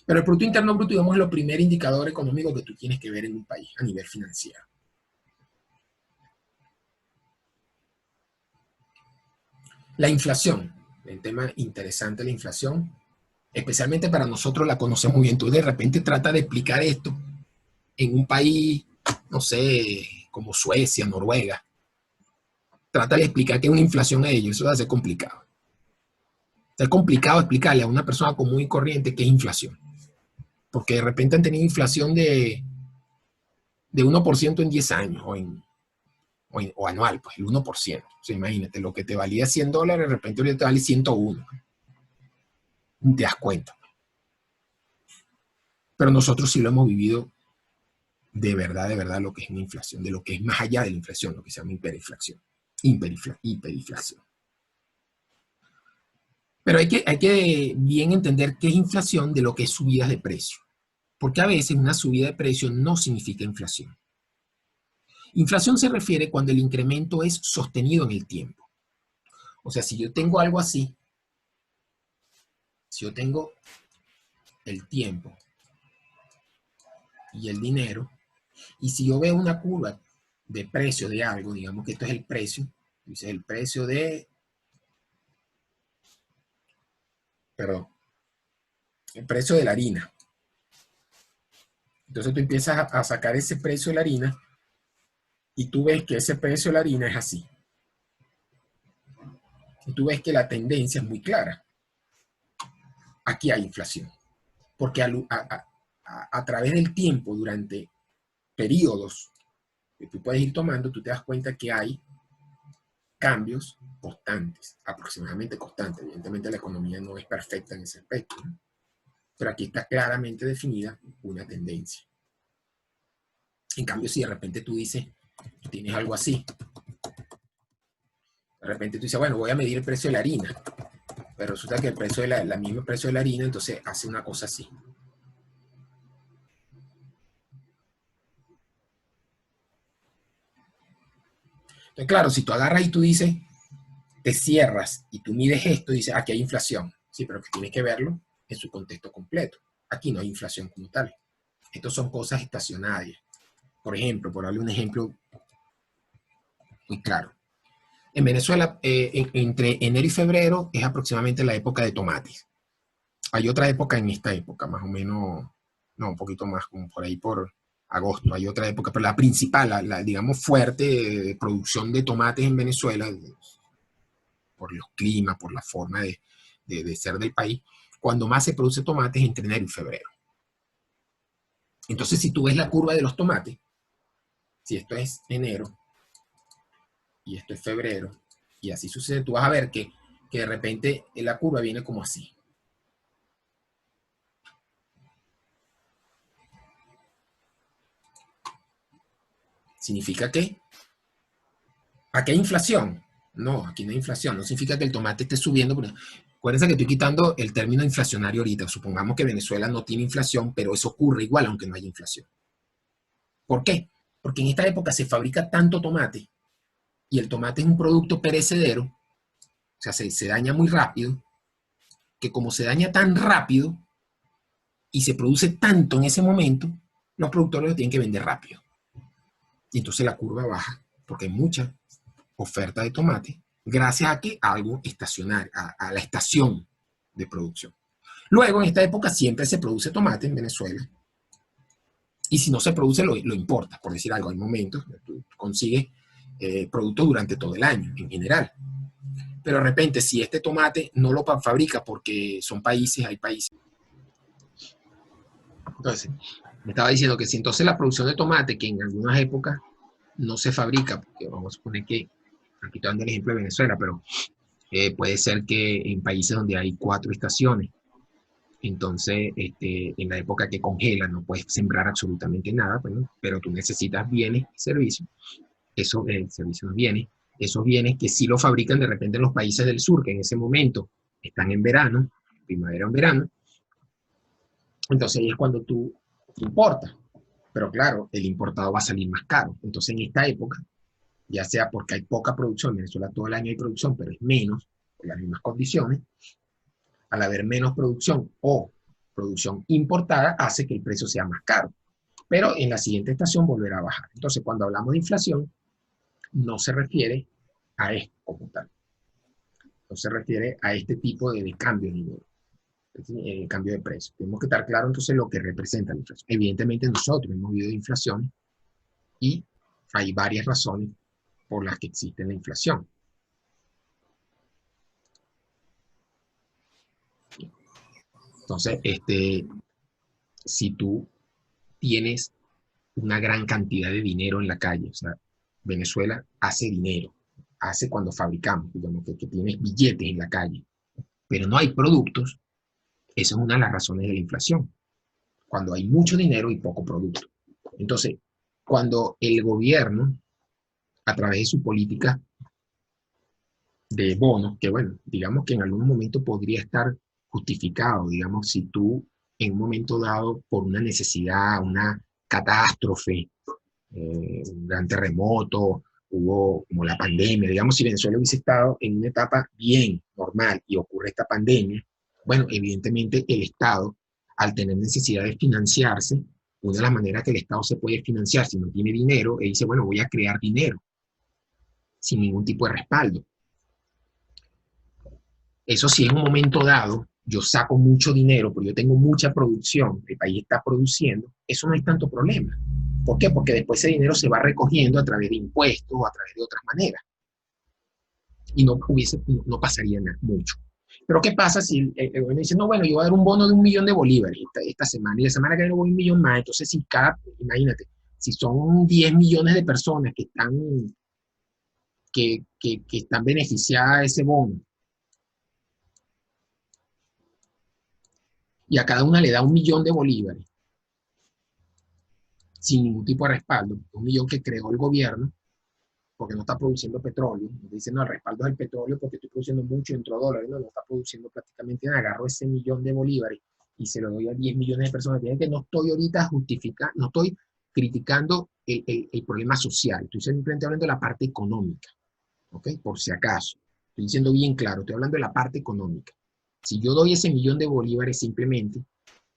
Pero el Producto Interno Bruto, digamos, es el primer indicador económico que tú tienes que ver en un país a nivel financiero. La inflación, el tema interesante de la inflación, especialmente para nosotros la conocemos muy bien. Tú de repente trata de explicar esto en un país, no sé, como Suecia, Noruega. Trata de explicar qué es una inflación a ellos, eso va a ser complicado. Es complicado explicarle a una persona común y corriente qué es inflación. Porque de repente han tenido inflación de 1% en 10 años o anual, pues el 1%. O sea, imagínate, lo que te valía $100, de repente ahorita te vale 101. Te das cuenta. Pero nosotros sí lo hemos vivido de verdad, lo que es una inflación, de lo que es más allá de la inflación, lo que se llama hiperinflación. Hiperinflación. Pero hay que bien entender qué es inflación de lo que es subidas de precio. Porque a veces una subida de precio no significa inflación. Inflación se refiere cuando el incremento es sostenido en el tiempo. O sea, si yo tengo algo así, si yo tengo el tiempo y el dinero, y si yo veo una curva de precio de algo, digamos que esto es el precio, dice el precio de, perdón, el precio de la harina. Entonces tú empiezas a sacar ese precio de la harina y tú ves que ese precio de la harina es así. Y tú ves que la tendencia es muy clara. Aquí hay inflación. Porque a través del tiempo, durante periodos, que tú puedes ir tomando, tú te das cuenta que hay cambios constantes, aproximadamente constantes. Evidentemente la economía no es perfecta en ese aspecto, ¿no? Pero aquí está claramente definida una tendencia. En cambio, si de repente tú dices, tú tienes algo así, de repente tú dices, bueno, voy a medir el precio de la harina, pero resulta que el precio de la misma precio de la harina, entonces hace una cosa así. Entonces, claro, si tú agarras y tú dices, te cierras y tú mides esto y dices, aquí hay inflación. Sí, pero que tienes que verlo en su contexto completo. Aquí no hay inflación como tal. Estos son cosas estacionarias. Por ejemplo, por darle un ejemplo muy claro. En Venezuela, entre enero y febrero es aproximadamente la época de tomates. Hay otra época en esta época, más o menos, no, un poquito más, como por ahí por agosto. Hay otra época, pero la principal, digamos, fuerte de producción de tomates en Venezuela, por los climas, por la forma de ser del país, cuando más se produce tomate es entre enero y febrero. Entonces, si tú ves la curva de los tomates, si esto es enero y esto es febrero, y así sucede, tú vas a ver que de repente la curva viene como así. ¿Significa que aquí hay inflación? No, aquí no hay inflación. No significa que el tomate esté subiendo. Acuérdense que estoy quitando el término inflacionario ahorita. Supongamos que Venezuela no tiene inflación, pero eso ocurre igual aunque no haya inflación. ¿Por qué? Porque en esta época se fabrica tanto tomate y el tomate es un producto perecedero, o sea, se daña muy rápido, que como se daña tan rápido y se produce tanto en ese momento, los productores lo tienen que vender rápido. Y entonces la curva baja, porque hay mucha oferta de tomate, gracias a que algo estacionario, a la estación de producción. Luego, en esta época siempre se produce tomate en Venezuela, y si no se produce, lo importas, por decir algo. Hay momentos que tú consigues productos durante todo el año, en general. Pero de repente, si este tomate no lo fabrica porque son países, hay países. Entonces, me estaba diciendo que si entonces la producción de tomate, que en algunas épocas no se fabrica, porque vamos a suponer que, aquí estoy dando el ejemplo de Venezuela, pero puede ser que en países donde hay 4 estaciones, entonces en la época que congela no puedes sembrar absolutamente nada, bueno, pero tú necesitas bienes y servicios, servicios bienes, esos bienes que sí lo fabrican de repente en los países del sur, que en ese momento están en verano, primavera o en verano, entonces ahí es cuando tú importas, pero claro, el importado va a salir más caro, entonces en esta época, ya sea porque hay poca producción, en Venezuela todo el año hay producción, pero es menos, por las mismas condiciones, al haber menos producción o producción importada, hace que el precio sea más caro. Pero en la siguiente estación volverá a bajar. Entonces, cuando hablamos de inflación, no se refiere a esto como tal. No se refiere a este tipo de cambio de dinero, cambio de precio. Tenemos que estar claro entonces lo que representa la inflación. Evidentemente nosotros hemos vivido inflación y hay varias razones por las que existe la inflación. Entonces, si tú tienes una gran cantidad de dinero en la calle, o sea, Venezuela hace dinero, hace cuando fabricamos, digamos que tienes billetes en la calle, pero no hay productos, esa es una de las razones de la inflación, cuando hay mucho dinero y poco producto. Entonces, cuando el gobierno, a través de su política de bonos, que bueno, digamos que en algún momento podría estar justificado, digamos, si tú en un momento dado, por una necesidad, una catástrofe, un gran terremoto, hubo como la pandemia, digamos, si Venezuela hubiese estado en una etapa bien, normal, y ocurre esta pandemia, bueno, evidentemente el Estado, al tener necesidad de financiarse, una de las maneras que el Estado se puede financiar si no tiene dinero, él dice, bueno, voy a crear dinero, sin ningún tipo de respaldo. Eso sí, en un momento dado, yo saco mucho dinero, porque yo tengo mucha producción, el país está produciendo, eso no es tanto problema. ¿Por qué? Porque después ese dinero se va recogiendo a través de impuestos o a través de otras maneras. Y no pasaría nada, mucho. Pero ¿qué pasa si el gobierno dice, no, bueno, yo voy a dar un bono de 1 millón de bolívares esta semana, y la semana que viene voy 1 millón más? Entonces, si imagínate, si son 10 millones de personas que están beneficiadas de ese bono, y a cada una le da 1 millón de bolívares, sin ningún tipo de respaldo, 1 millón que creó el gobierno, porque no está produciendo petróleo. Dicen, no, el respaldo es el petróleo porque estoy produciendo mucho, entró dólares, no está produciendo prácticamente nada. Agarro ese 1 millón de bolívares y se lo doy a 10 millones de personas. Tienen que no estoy ahorita justificando, no estoy criticando el problema social, estoy simplemente hablando de la parte económica, ¿ok? Por si acaso. Estoy diciendo bien claro, estoy hablando de la parte económica. Si yo doy ese 1 millón de bolívares simplemente,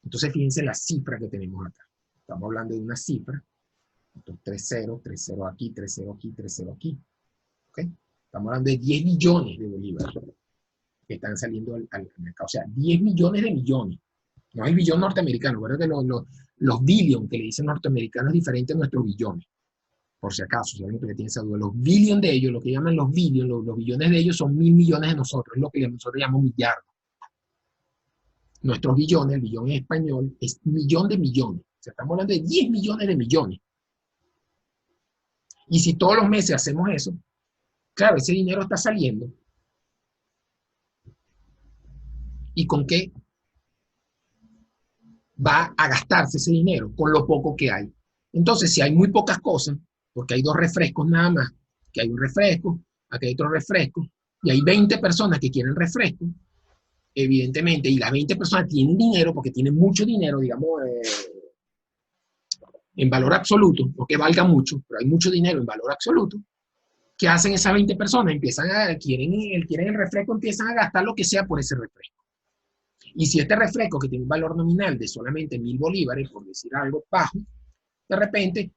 entonces fíjense la cifra que tenemos acá. Estamos hablando de una cifra. 3-0, 3-0 aquí, 3-0 aquí, 3-0 aquí. ¿Okay? Estamos hablando de 10 millones de bolívares que están saliendo al mercado. O sea, 10 millones de millones. No es el billón norteamericano. Bueno, que los billion que le dicen norteamericanos es diferente a nuestros billones. Por si acaso, si alguien que tiene esa duda. Los billion de ellos, lo que llaman los billion, los billones de ellos son 1.000 millones de nosotros. Es lo que nosotros llamamos millardo. Nuestros billones, el billón en español, es millón de millones. O sea, estamos hablando de 10 millones de millones. Y si todos los meses hacemos eso, claro, ese dinero está saliendo. ¿Y con qué va a gastarse ese dinero? Con lo poco que hay. Entonces, si hay muy pocas cosas, porque hay 2 refrescos nada más, que hay un refresco, aquí hay otro refresco, y hay 20 personas que quieren refresco, evidentemente, y las 20 personas tienen dinero, porque tienen mucho dinero, digamos, en valor absoluto, no que valga mucho, pero hay mucho dinero en valor absoluto. ¿Qué hacen esas 20 personas? Quieren el refresco, empiezan a gastar lo que sea por ese refresco. Y si este refresco, que tiene un valor nominal de solamente 1.000 bolívares, por decir algo bajo, de repente,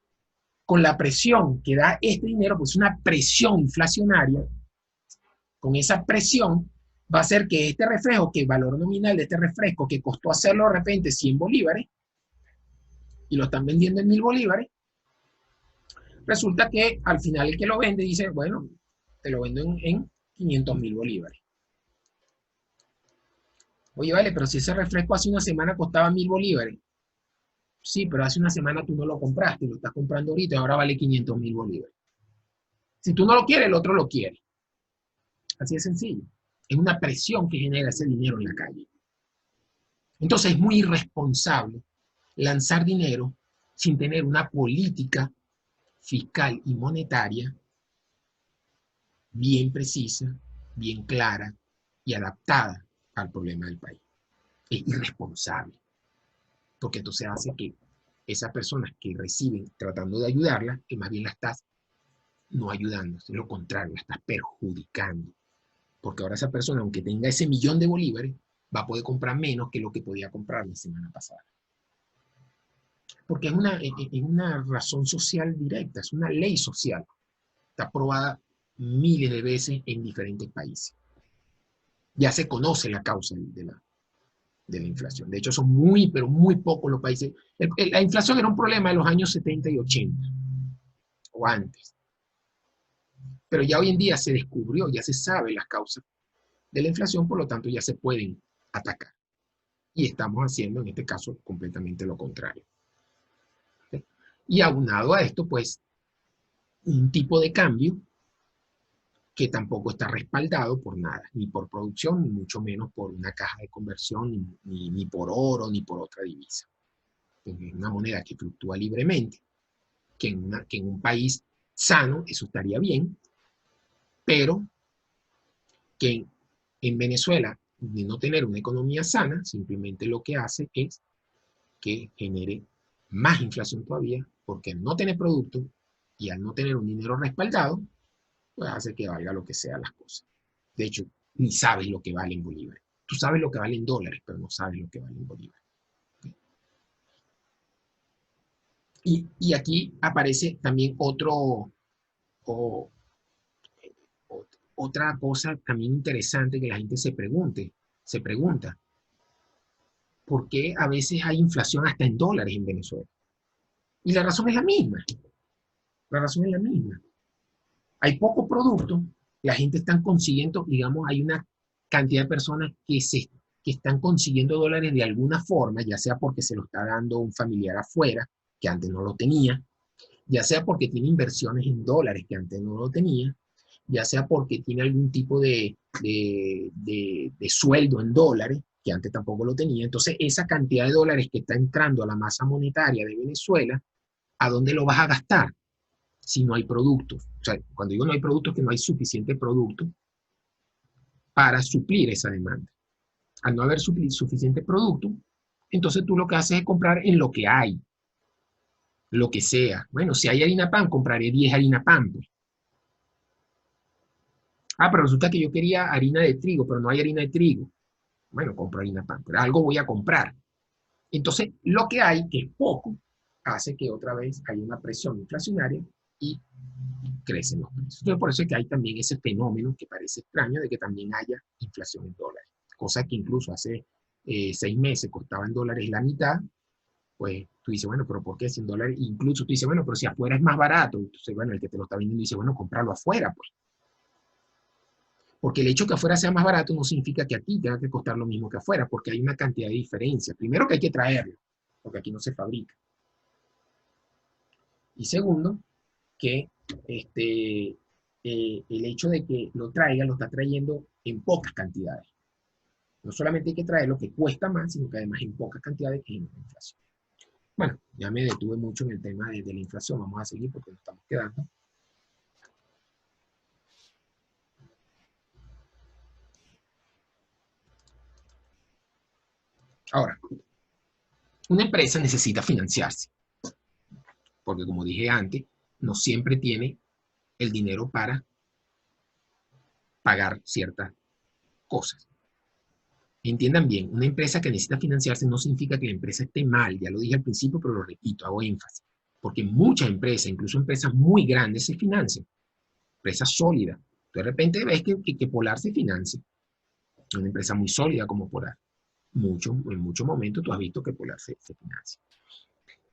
con la presión que da este dinero, pues una presión inflacionaria, con esa presión va a hacer que este refresco, que el valor nominal de este refresco, que costó hacerlo de repente 100 bolívares, y lo están vendiendo en 1.000 bolívares, resulta que al final el que lo vende dice, bueno, te lo vendo en 500.000 bolívares. Oye, vale, pero si ese refresco hace una semana costaba 1.000 bolívares. Sí, pero hace una semana tú no lo compraste, lo estás comprando ahorita y ahora vale 500.000 bolívares. Si tú no lo quieres, el otro lo quiere. Así de sencillo. Es una presión que genera ese dinero en la calle. Entonces es muy irresponsable lanzar dinero sin tener una política fiscal y monetaria bien precisa, bien clara y adaptada al problema del país. Es irresponsable, porque entonces hace que esas personas que reciben tratando de ayudarla, que más bien la estás no ayudando, es lo contrario, la estás perjudicando. Porque ahora esa persona, aunque tenga ese 1 millón de bolívares, va a poder comprar menos que lo que podía comprar la semana pasada. Porque es una razón social directa, es una ley social. Está aprobada miles de veces en diferentes países. Ya se conoce la causa de la inflación. De hecho, son muy, pero muy pocos los países. La inflación era un problema de los años 70 y 80, o antes. Pero ya hoy en día se descubrió, ya se sabe las causas de la inflación, por lo tanto ya se pueden atacar. Y estamos haciendo, en este caso, completamente lo contrario. ¿Sí? Y aunado a esto, pues, un tipo de cambio que tampoco está respaldado por nada, ni por producción, ni mucho menos por una caja de conversión, ni por oro, ni por otra divisa. Es una moneda que fluctúa libremente, que en un país sano eso estaría bien, pero que en Venezuela, de no tener una economía sana, simplemente lo que hace es que genere más inflación todavía, porque al no tener producto y al no tener un dinero respaldado, pues hace que valga lo que sea las cosas. De hecho, ni sabes lo que vale en bolívares. Tú sabes lo que vale en dólares, pero no sabes lo que vale en bolívares. Y aquí aparece también o, otra cosa también interesante que la gente se pregunta, ¿por qué a veces hay inflación hasta en dólares en Venezuela? Y la razón es la misma. La razón es la misma. Hay poco producto, la gente está consiguiendo, digamos, hay una cantidad de personas que están consiguiendo dólares de alguna forma, ya sea porque se lo está dando un familiar afuera, que antes no lo tenía, ya sea porque tiene inversiones en dólares que antes no lo tenía, ya sea porque tiene algún tipo de sueldo en dólares que antes tampoco lo tenía. Entonces, esa cantidad de dólares que está entrando a la masa monetaria de Venezuela, ¿a dónde lo vas a gastar si no hay productos? O sea, cuando digo no hay productos, que no hay suficiente producto para suplir esa demanda. Al no haber suficiente producto, entonces tú lo que haces es comprar en lo que hay, lo que sea. Bueno, si hay harina pan, compraré 10 harina pan, pues. Ah, pero resulta que yo quería harina de trigo, pero no hay harina de trigo. Bueno, compro harina pan, pero algo voy a comprar. Entonces, lo que hay, que es poco, hace que otra vez haya una presión inflacionaria y crecen los precios. Entonces, por eso es que hay también ese fenómeno que parece extraño de que también haya inflación en dólares. Cosa que incluso hace 6 meses costaba en dólares la mitad, pues tú dices, bueno, pero ¿por qué 100 dólares? Incluso tú dices, bueno, pero si afuera es más barato. Entonces, bueno, el que te lo está vendiendo dice, bueno, cómpralo afuera, pues. Porque el hecho que afuera sea más barato no significa que aquí tenga que costar lo mismo que afuera, porque hay una cantidad de diferencia. Primero que hay que traerlo, porque aquí no se fabrica. Y segundo, que el hecho de que lo traiga, lo está trayendo en pocas cantidades. No solamente hay que traerlo, que cuesta más, sino que además en pocas cantidades que en la inflación. Bueno, ya me detuve mucho en el tema de la inflación. Vamos a seguir porque nos estamos quedando. Ahora, una empresa necesita financiarse, porque como dije antes, no siempre tiene el dinero para pagar ciertas cosas. Entiendan bien, una empresa que necesita financiarse no significa que la empresa esté mal, ya lo dije al principio, pero lo repito, hago énfasis, porque muchas empresas, incluso empresas muy grandes, se financian, empresas sólidas. De repente ves que Polar se financia, una empresa muy sólida como Polar. En muchos momentos tú has visto que Polar se financia.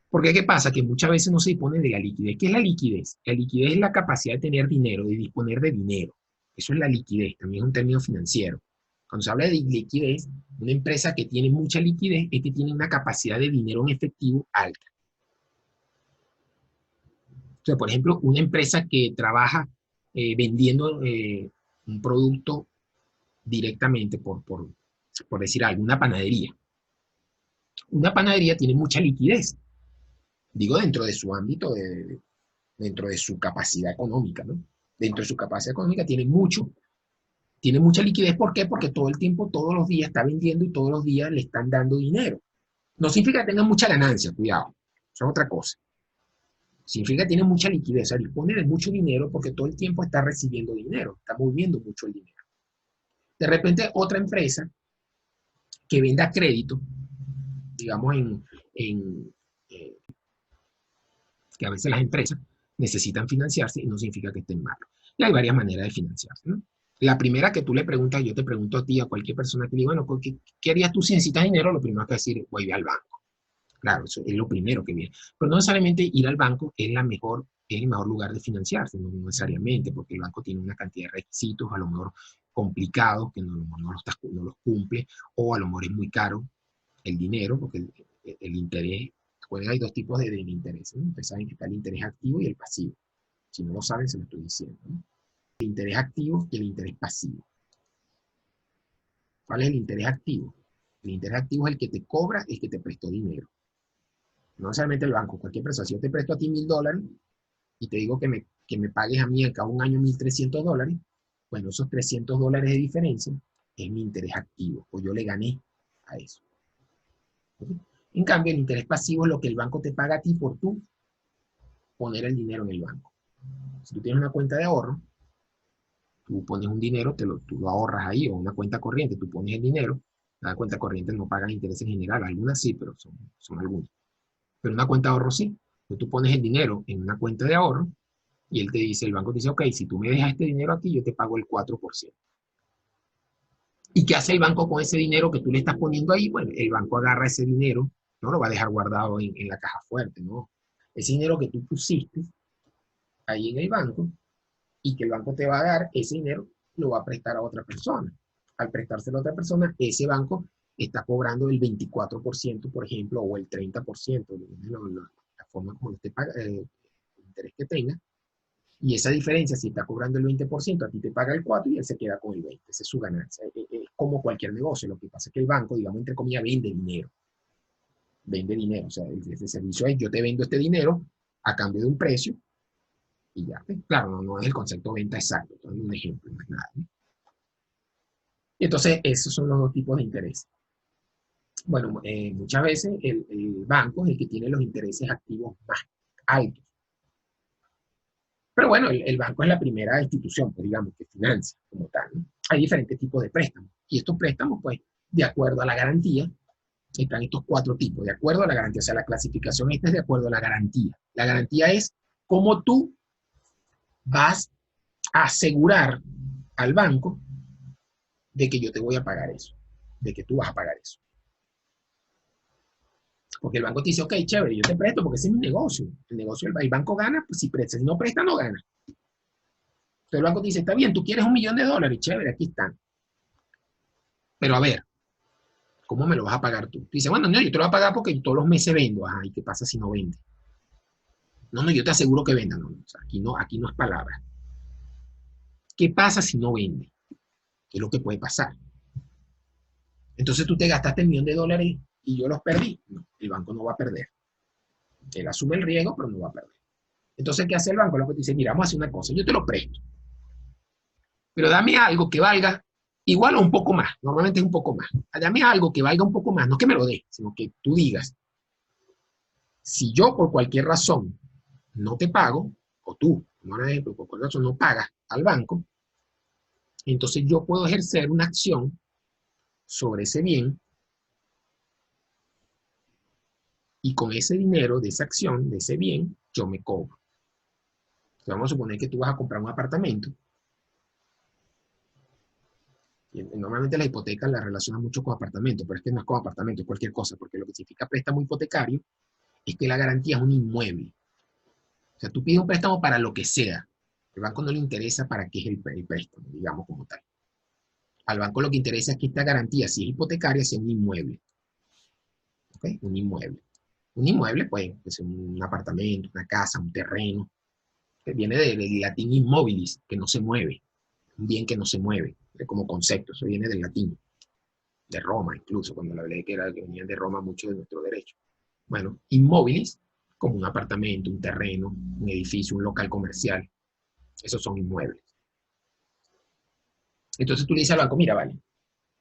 Porque ¿qué pasa? Que muchas veces no se dispone de la liquidez. ¿Qué es la liquidez? La liquidez es la capacidad de tener dinero, de disponer de dinero. Eso es la liquidez, también es un término financiero. Cuando se habla de liquidez, una empresa que tiene mucha liquidez es que tiene una capacidad de dinero en efectivo alta. O sea, por ejemplo, una empresa que trabaja vendiendo un producto directamente, por decir algo, una panadería. Una panadería tiene mucha liquidez, digo dentro de su ámbito, dentro de su capacidad económica, ¿no? Dentro de su capacidad económica tiene mucha liquidez. ¿Por qué? Porque todo el tiempo, todos los días está vendiendo y todos los días le están dando dinero. No significa que tenga mucha ganancia, cuidado, eso es otra cosa. Significa que tiene mucha liquidez, o sea, dispone de mucho dinero porque todo el tiempo está recibiendo dinero, está moviendo mucho el dinero. De repente, otra empresa que venda crédito, digamos, eh, que a veces las empresas necesitan financiarse y no significa que estén malos. Y hay varias maneras de financiarse, ¿no? La primera que tú le preguntas, yo te pregunto a ti, a cualquier persona que diga, bueno, ¿qué harías tú si necesitas dinero? Lo primero que decir, voy al banco. Claro, eso es lo primero que viene. Pero no necesariamente ir al banco es el mejor lugar de financiarse, no necesariamente, porque el banco tiene una cantidad de requisitos, a lo mejor complicados, que no los cumple, o a lo mejor es muy caro el dinero, porque el interés, hay dos tipos de interés, ¿no? Ustedes saben que está el interés activo y el pasivo. Si no lo saben, se lo estoy diciendo, ¿no? El interés activo y el interés pasivo. ¿Cuál es el interés activo? El interés activo es el que te cobra, el que te prestó dinero. No necesariamente el banco, cualquier persona. Si yo te presto a ti $1.000 y te digo que me pagues a mí a cada un año $1.300, bueno, esos $300 de diferencia es mi interés activo, o yo le gané a eso. ¿Sí? En cambio, el interés pasivo es lo que el banco te paga a ti por tú poner el dinero en el banco. Si tú tienes una cuenta de ahorro, tú pones un dinero, tú lo ahorras ahí, o una cuenta corriente, tú pones el dinero. La cuenta corriente no paga interés en general, algunas sí, pero son algunas. Pero una cuenta de ahorro sí. Entonces tú pones el dinero en una cuenta de ahorro y él te dice, el banco te dice, ok, si tú me dejas este dinero aquí, yo te pago el 4%. ¿Y qué hace el banco con ese dinero que tú le estás poniendo ahí? Bueno, el banco agarra ese dinero, no lo va a dejar guardado en la caja fuerte, ¿no? Ese dinero que tú pusiste ahí en el banco y que el banco te va a dar, ese dinero lo va a prestar a otra persona. Al prestárselo a otra persona, ese banco está cobrando el 24%, por ejemplo, o el 30%, la forma como lo esté interés que tenga, y esa diferencia, si está cobrando el 20%, a ti te paga el 4% y él se queda con el 20%. Esa es su ganancia. Es como cualquier negocio. Lo que pasa es que el banco, digamos, entre comillas, vende dinero. Vende dinero. O sea, el servicio es, yo te vendo este dinero a cambio de un precio y ya. Claro, no es el concepto de venta exacto. Es un ejemplo, no es nada. Y entonces, esos son los dos tipos de intereses. Bueno, muchas veces el banco es el que tiene los intereses activos más altos. Pero bueno, el banco es la primera institución, pues digamos, que financia como tal, ¿no? Hay diferentes tipos de préstamos. Y estos préstamos, pues, de acuerdo a la garantía, están estos 4 tipos, de acuerdo a la garantía. O sea, la clasificación esta es de acuerdo a la garantía. La garantía es cómo tú vas a asegurar al banco de que yo te voy a pagar eso, de que tú vas a pagar eso. Porque el banco te dice, ok, chévere, yo te presto porque ese es mi negocio. El negocio, el banco gana, pues si presta, si no presta, no gana. Entonces el banco te dice, está bien, tú quieres $1.000.000, chévere, aquí están. Pero a ver, ¿cómo me lo vas a pagar tú? Tú dices, bueno, no, yo te lo voy a pagar porque todos los meses vendo. Ajá, ¿y qué pasa si no vende? No, yo te aseguro que venda. No, o sea, aquí no es palabra. ¿Qué pasa si no vende? ¿Qué es lo que puede pasar? Entonces tú te gastaste $1.000.000 y yo los perdí. No, el banco no va a perder. Él asume el riesgo, pero no va a perder. Entonces, ¿qué hace el banco? Lo que te dice, mira, vamos a hacer una cosa, yo te lo presto, pero dame algo que valga igual o un poco más, normalmente es un poco más. Dame algo que valga un poco más, no que me lo dé, sino que tú digas, si yo por cualquier razón no te pago, o tú, por ejemplo, por cualquier razón no pagas al banco, entonces yo puedo ejercer una acción sobre ese bien y con ese dinero de esa acción, de ese bien, yo me cobro. Entonces, vamos a suponer que tú vas a comprar un apartamento. Y normalmente la hipoteca la relaciona mucho con apartamentos, pero es que no es con apartamentos, es cualquier cosa, porque lo que significa préstamo hipotecario es que la garantía es un inmueble. O sea, tú pides un préstamo para lo que sea. El banco no le interesa para qué es el préstamo, digamos como tal. Al banco lo que interesa es que esta garantía, si es hipotecaria, sea un inmueble. ¿Ok? Un inmueble. Un inmueble puede ser un apartamento, una casa, un terreno, que viene del latín immobilis, que no se mueve. Un bien que no se mueve, como concepto, eso viene del latín, de Roma incluso, cuando la hablé que venían de Roma mucho de nuestro derecho. Bueno, inmóviles, como un apartamento, un terreno, un edificio, un local comercial, esos son inmuebles. Entonces tú le dices al banco, mira, vale,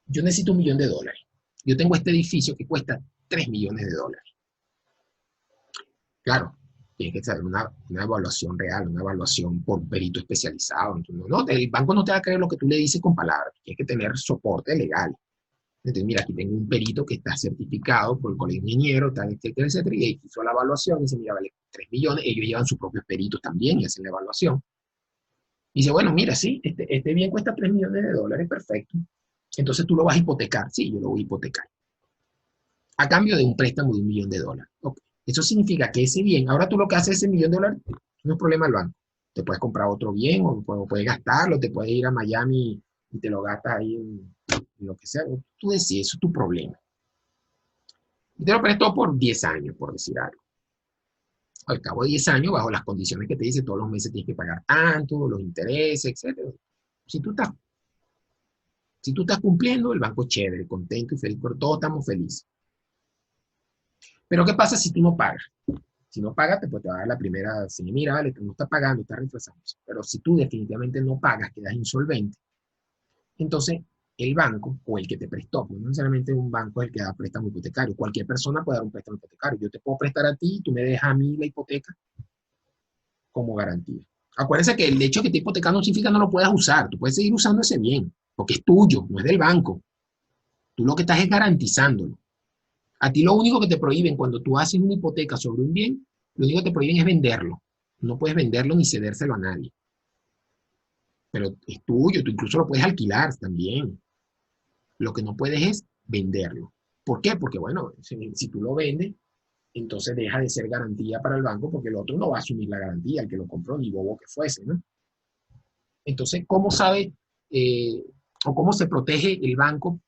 yo necesito $1.000.000. Yo tengo este edificio que cuesta $3.000.000. Claro, tienes que saber una evaluación real, una evaluación por perito especializado. Entonces, no, el banco no te va a creer lo que tú le dices con palabras, tienes que tener soporte legal. Entonces, mira, aquí tengo un perito que está certificado por el colegio de ingenieros, tal, etcétera, etcétera, y hizo la evaluación y dice, mira, vale 3 millones, ellos llevan sus propios peritos también y hacen la evaluación. Y dice, bueno, mira, sí, este bien cuesta $3.000.000, perfecto. Entonces tú lo vas a hipotecar, sí, yo lo voy a hipotecar. A cambio de un préstamo de $1.000.000. Okay. Eso significa que ese bien, ahora tú lo que haces ese $1.000.000, no es problema al banco. Te puedes comprar otro bien o puedes gastarlo, te puedes ir a Miami y te lo gastas ahí en lo que sea. Tú decides, eso es tu problema. Y te lo presto por 10 años, por decir algo. Al cabo de 10 años, bajo las condiciones que te dice, todos los meses tienes que pagar tanto, los intereses, etc. Si tú estás, si tú estás cumpliendo, el banco es chévere, contento y feliz, pero todos estamos felices. Pero ¿qué pasa si tú no pagas? Si no pagas, te va a dar la primera, si mira, vale, tú no estás pagando, estás retrasando. Pero si tú definitivamente no pagas, quedas insolvente, entonces el banco o el que te prestó, porque no necesariamente un banco es el que da préstamo hipotecario, cualquier persona puede dar un préstamo hipotecario. Yo te puedo prestar a ti y tú me dejas a mí la hipoteca como garantía. Acuérdense que el hecho de que te hipotecando no significa que no lo puedas usar, tú puedes seguir usando ese bien, porque es tuyo, no es del banco. Tú lo que estás es garantizándolo. A ti lo único que te prohíben cuando tú haces una hipoteca sobre un bien, lo único que te prohíben es venderlo. No puedes venderlo ni cedérselo a nadie. Pero es tuyo, tú incluso lo puedes alquilar también. Lo que no puedes es venderlo. ¿Por qué? Porque, bueno, si tú lo vendes, entonces deja de ser garantía para el banco porque el otro no va a asumir la garantía, el que lo compró, ni bobo que fuese, ¿no? Entonces, ¿cómo sabe o cómo se protege el banco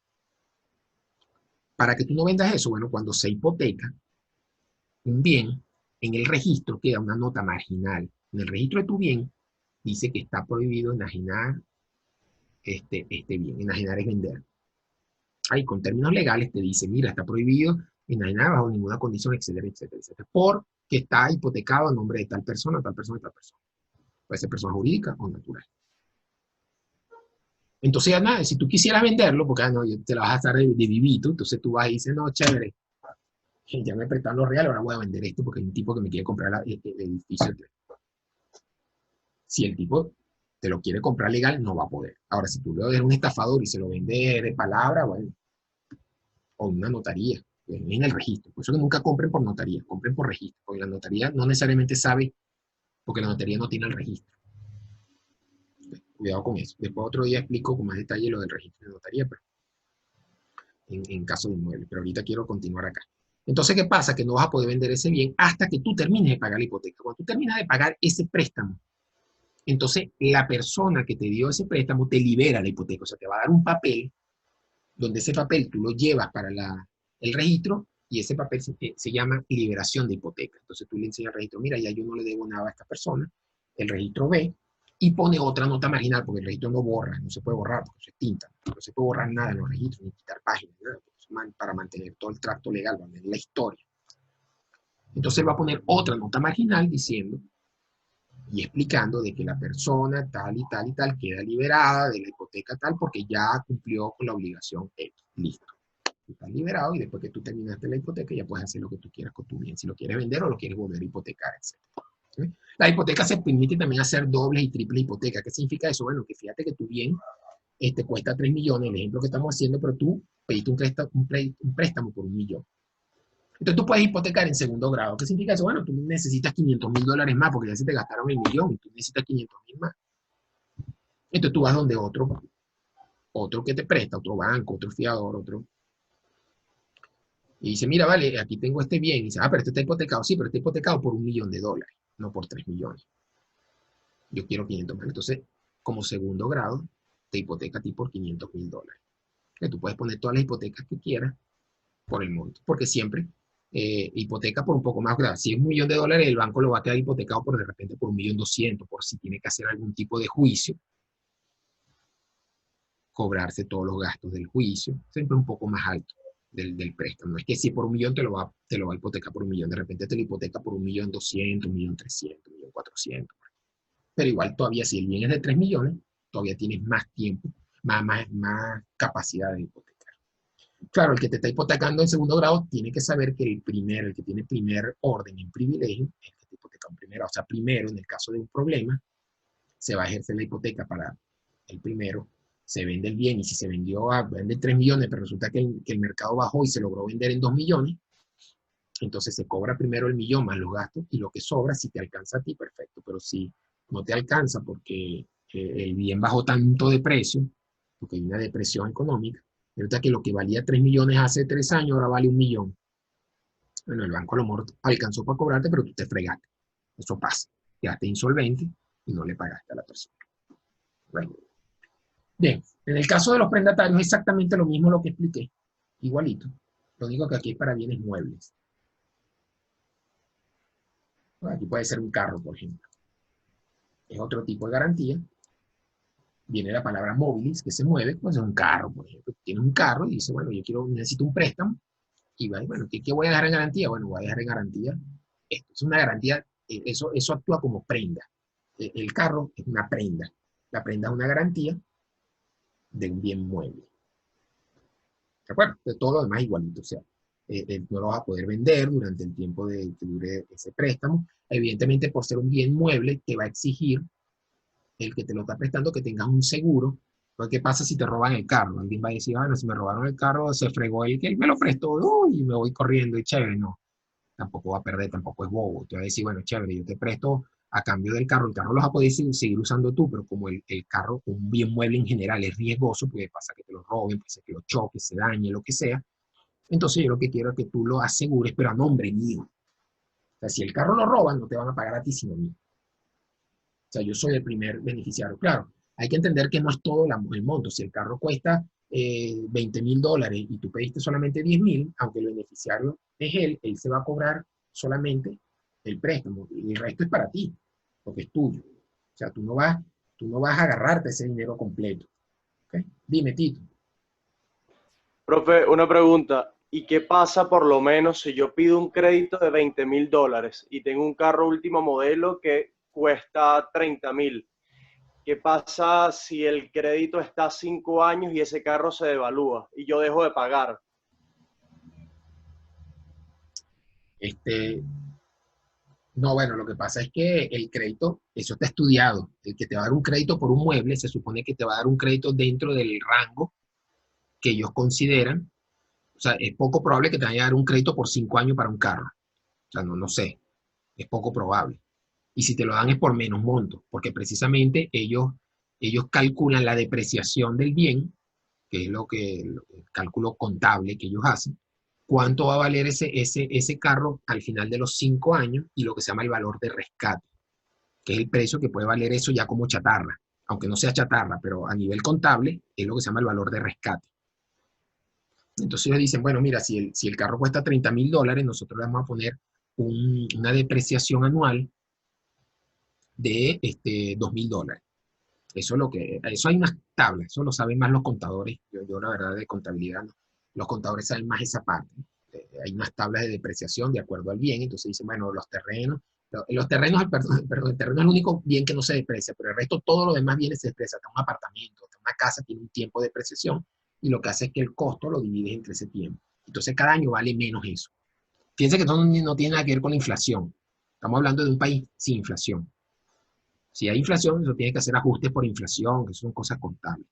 para que tú no vendas eso? Bueno, cuando se hipoteca un bien, en el registro queda una nota marginal. En el registro de tu bien, dice que está prohibido enajenar este bien. Enajenar es vender. Ahí con términos legales te dice, mira, está prohibido enajenar bajo ninguna condición, etcétera, etcétera, etcétera. Porque está hipotecado a nombre de tal persona, tal persona, tal persona. Puede ser persona jurídica o natural. Entonces, ya nada, si tú quisieras venderlo, porque no, te la vas a estar de vivito, entonces tú vas y dices, no, chévere, ya me prestaron los reales, ahora voy a vender esto porque hay un tipo que me quiere comprar el edificio. Si el tipo te lo quiere comprar legal, no va a poder. Ahora, si tú le eres un estafador y se lo vende de palabra, bueno, o una notaría, en el registro. Por eso que nunca compren por notaría, compren por registro, porque la notaría no necesariamente sabe, porque la notaría no tiene el registro. Cuidado con eso. Después otro día explico con más detalle lo del registro de notaría, pero en caso de inmueble. Pero ahorita quiero continuar acá. Entonces, ¿qué pasa? Que no vas a poder vender ese bien hasta que tú termines de pagar la hipoteca. Cuando tú terminas de pagar ese préstamo, entonces la persona que te dio ese préstamo te libera la hipoteca. O sea, te va a dar un papel, donde ese papel tú lo llevas para el registro y ese papel se llama liberación de hipoteca. Entonces tú le enseñas al registro, mira, ya yo no le debo nada a esta persona. El registro ve y pone otra nota marginal, porque el registro no borra, no se puede borrar, porque eso es tinta. No se puede borrar nada en los registros, ni quitar páginas, nada, para mantener todo el tracto legal, para mantener la historia. Entonces él va a poner otra nota marginal diciendo y explicando de que la persona tal y tal y tal queda liberada de la hipoteca tal porque ya cumplió con la obligación X. Listo. Estás liberado y después que tú terminaste la hipoteca ya puedes hacer lo que tú quieras con tu bien. Si lo quieres vender o lo quieres volver a hipotecar, etc. ¿Sí? La hipoteca se permite también hacer dobles y triples hipotecas. ¿Qué significa eso? Bueno, que fíjate que tu bien cuesta 3 millones, el ejemplo que estamos haciendo, pero tú pediste un préstamo por 1 millón. Entonces tú puedes hipotecar en segundo grado. ¿Qué significa eso? Bueno, tú necesitas $500,000 más porque ya se te gastaron el millón y tú necesitas 500,000 más. Entonces tú vas donde otro que te presta, otro banco, otro fiador, otro. Y dice, mira, vale, aquí tengo este bien. Y dice, pero este está hipotecado. Sí, pero está hipotecado por $1 millón, no por 3 millones. Yo quiero 500,000. Entonces, como segundo grado, te hipoteca a ti por $500,000. Que tú puedes poner todas las hipotecas que quieras por el monto, porque siempre hipoteca por un poco más grave. Si es $1 millón, el banco lo va a quedar hipotecado por de repente por 1.200.000, por si tiene que hacer algún tipo de juicio, cobrarse todos los gastos del juicio, siempre un poco más alto del préstamo. No es que si por 1 millón te lo va a hipotecar por 1 millón, de repente te lo hipoteca por 1.200.000, 1.300.000, 1.400.000. Pero igual todavía si el bien es de 3 millones, todavía tienes más tiempo, más capacidad de hipotecar. Claro, el que te está hipotecando en segundo grado tiene que saber que el que tiene primer orden en privilegio, el que te hipoteca en primera, o sea, primero en el caso de un problema, se va a ejercer la hipoteca para el primero, se vende el bien y si se vendió vende 3 millones, pero resulta que el mercado bajó y se logró vender en 2 millones, entonces se cobra primero el millón más los gastos y lo que sobra, si te alcanza a ti, perfecto, pero si no te alcanza porque el bien bajó tanto de precio, porque hay una depresión económica, resulta que lo que valía 3 millones hace 3 años ahora vale 1 millón. Bueno, el banco a lo mejor alcanzó para cobrarte, pero tú te fregaste. Eso pasa. Quedaste insolvente y no le pagaste a la persona. Bueno. Bien, en el caso de los prendatarios es exactamente lo mismo lo que expliqué. Igualito. Lo único que aquí es para bienes muebles. Aquí puede ser un carro, por ejemplo. Es otro tipo de garantía. Viene la palabra móviles, que se mueve, pues es un carro, por ejemplo. Tienes un carro y dice, bueno, necesito un préstamo. Y va, bueno, ¿qué voy a dejar en garantía? Bueno, voy a dejar en garantía esto. Es una garantía, eso actúa como prenda. El carro es una prenda. La prenda es una garantía de un bien mueble. ¿De acuerdo? De todo lo demás igualito. O sea, no lo vas a poder vender durante el tiempo que dure ese préstamo. Evidentemente, por ser un bien mueble, te va a exigir el que te lo está prestando que tengas un seguro. Porque ¿qué pasa si te roban el carro? Alguien va a decir, bueno, si me robaron el carro, se fregó el que él me lo prestó, y me voy corriendo y chévere, no. Tampoco va a perder, tampoco es bobo. Te va a decir, bueno, chévere, yo te presto a cambio del carro. El carro lo vas a poder seguir usando tú, pero como el carro, un bien mueble en general, es riesgoso, porque pasa que te lo roben, puede ser que lo choques, se dañe, lo que sea. Entonces yo lo que quiero es que tú lo asegures, pero a nombre mío. O sea, si el carro lo roban, no te van a pagar a ti, sino a mí. O sea, yo soy el primer beneficiario. Claro, hay que entender que no es todo el monto. Si el carro cuesta $20,000 y tú pediste solamente 10,000, aunque el beneficiario es él se va a cobrar solamente el préstamo y el resto es para ti. porque es tuyo. O sea, tú no vas a agarrarte ese dinero completo. ¿Ok? Dime, Tito. Profe, una pregunta. ¿Y qué pasa por lo menos si yo pido un crédito de $20.000 y tengo un carro último modelo que cuesta 30.000? ¿Qué pasa si el crédito está a 5 años y ese carro se devalúa y yo dejo de pagar? Este, no, bueno, lo que pasa es que el crédito, eso está estudiado. El que te va a dar un crédito por un mueble, se supone que te va a dar un crédito dentro del rango que ellos consideran. O sea, es poco probable que te vaya a dar un crédito por 5 años para un carro. O sea, no sé, es poco probable. Y si te lo dan es por menos monto, porque precisamente ellos calculan la depreciación del bien, que es el cálculo contable que ellos hacen, cuánto va a valer ese carro al final de los 5 años y lo que se llama el valor de rescate, que es el precio que puede valer eso ya como chatarra, aunque no sea chatarra, pero a nivel contable es lo que se llama el valor de rescate. Entonces ellos dicen, bueno, mira, si el carro cuesta $30.000, nosotros le vamos a poner una depreciación anual de $2.000. Eso hay unas tablas, eso lo saben más los contadores. Yo la verdad de contabilidad, no. Los contadores saben más esa parte. Hay unas tablas de depreciación de acuerdo al bien, entonces dicen, bueno, los terrenos, perdón, el terreno es el único bien que no se deprecia, pero el resto, todo lo demás bienes se deprecia, hasta un apartamento, hasta una casa tiene un tiempo de depreciación, y lo que hace es que el costo lo divides entre ese tiempo. Entonces cada año vale menos eso. Fíjense que esto no tiene nada que ver con la inflación. Estamos hablando de un país sin inflación. Si hay inflación, eso tiene que hacer ajustes por inflación, que son cosas contables.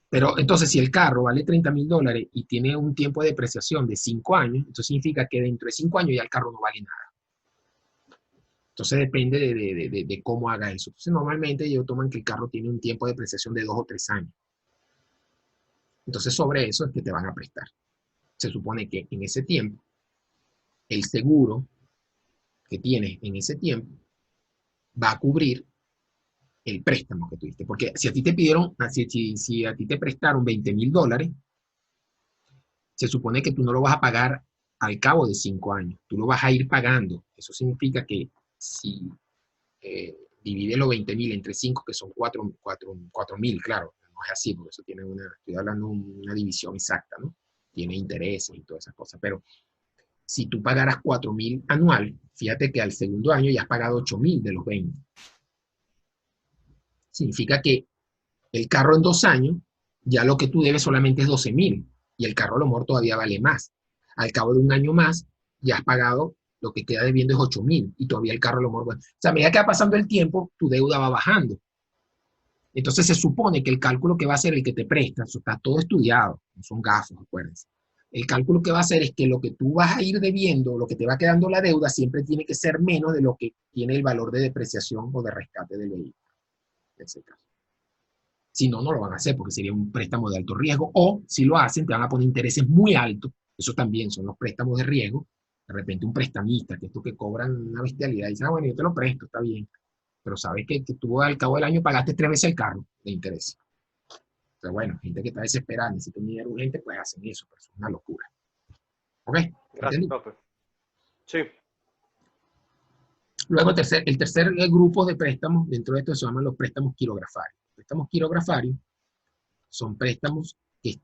Pero entonces, si el carro vale $30.000 y tiene un tiempo de depreciación de 5 años, eso significa que dentro de 5 años ya el carro no vale nada. Entonces depende de cómo haga eso. Entonces normalmente ellos toman que el carro tiene un tiempo de depreciación de 2 o 3 años. Entonces sobre eso es que te van a prestar. Se supone que en ese tiempo, el seguro que tienes en ese tiempo va a cubrir el préstamo que tuviste. Porque si a ti te pidieron, si a ti te prestaron $20.000, se supone que tú no lo vas a pagar al cabo de 5 años. Tú lo vas a ir pagando. Eso significa que si divide los 20.000 entre 5, que son 4.000, claro, no es así, porque eso tiene estoy hablando de una división exacta, ¿no? Tiene intereses y todas esas cosas. Pero si tú pagaras 4.000 anual, fíjate que al segundo año ya has pagado 8.000 de los 20. Significa que el carro en 2 años, ya lo que tú debes solamente es 12.000 y el carro a lo mejor todavía vale más. Al cabo de un año más, ya has pagado, lo que queda debiendo es 8.000 y todavía el carro a lo mejor, bueno, o sea, a medida que va pasando el tiempo, tu deuda va bajando. Entonces se supone que el cálculo que va a hacer el que te presta, eso está todo estudiado, no son gafos, acuérdense. El cálculo que va a hacer es que lo que tú vas a ir debiendo, lo que te va quedando la deuda, siempre tiene que ser menos de lo que tiene el valor de depreciación o de rescate del vehículo, en ese caso. Si no, no lo van a hacer porque sería un préstamo de alto riesgo. O si lo hacen, te van a poner intereses muy altos. Eso también son los préstamos de riesgo. De repente un prestamista, que es tú que cobran una bestialidad, y dice, ah, bueno, yo te lo presto, está bien. Pero sabes que tú al cabo del año pagaste 3 veces el carro de interés. Pero bueno, gente que está desesperada, necesita un dinero urgente, pues hacen eso, pero es una locura. ¿Ok? Gracias, ¿Entendí? profe. Sí. Luego el tercer grupo de préstamos, dentro de esto se llaman los préstamos quirografarios. Los préstamos quirografarios son préstamos que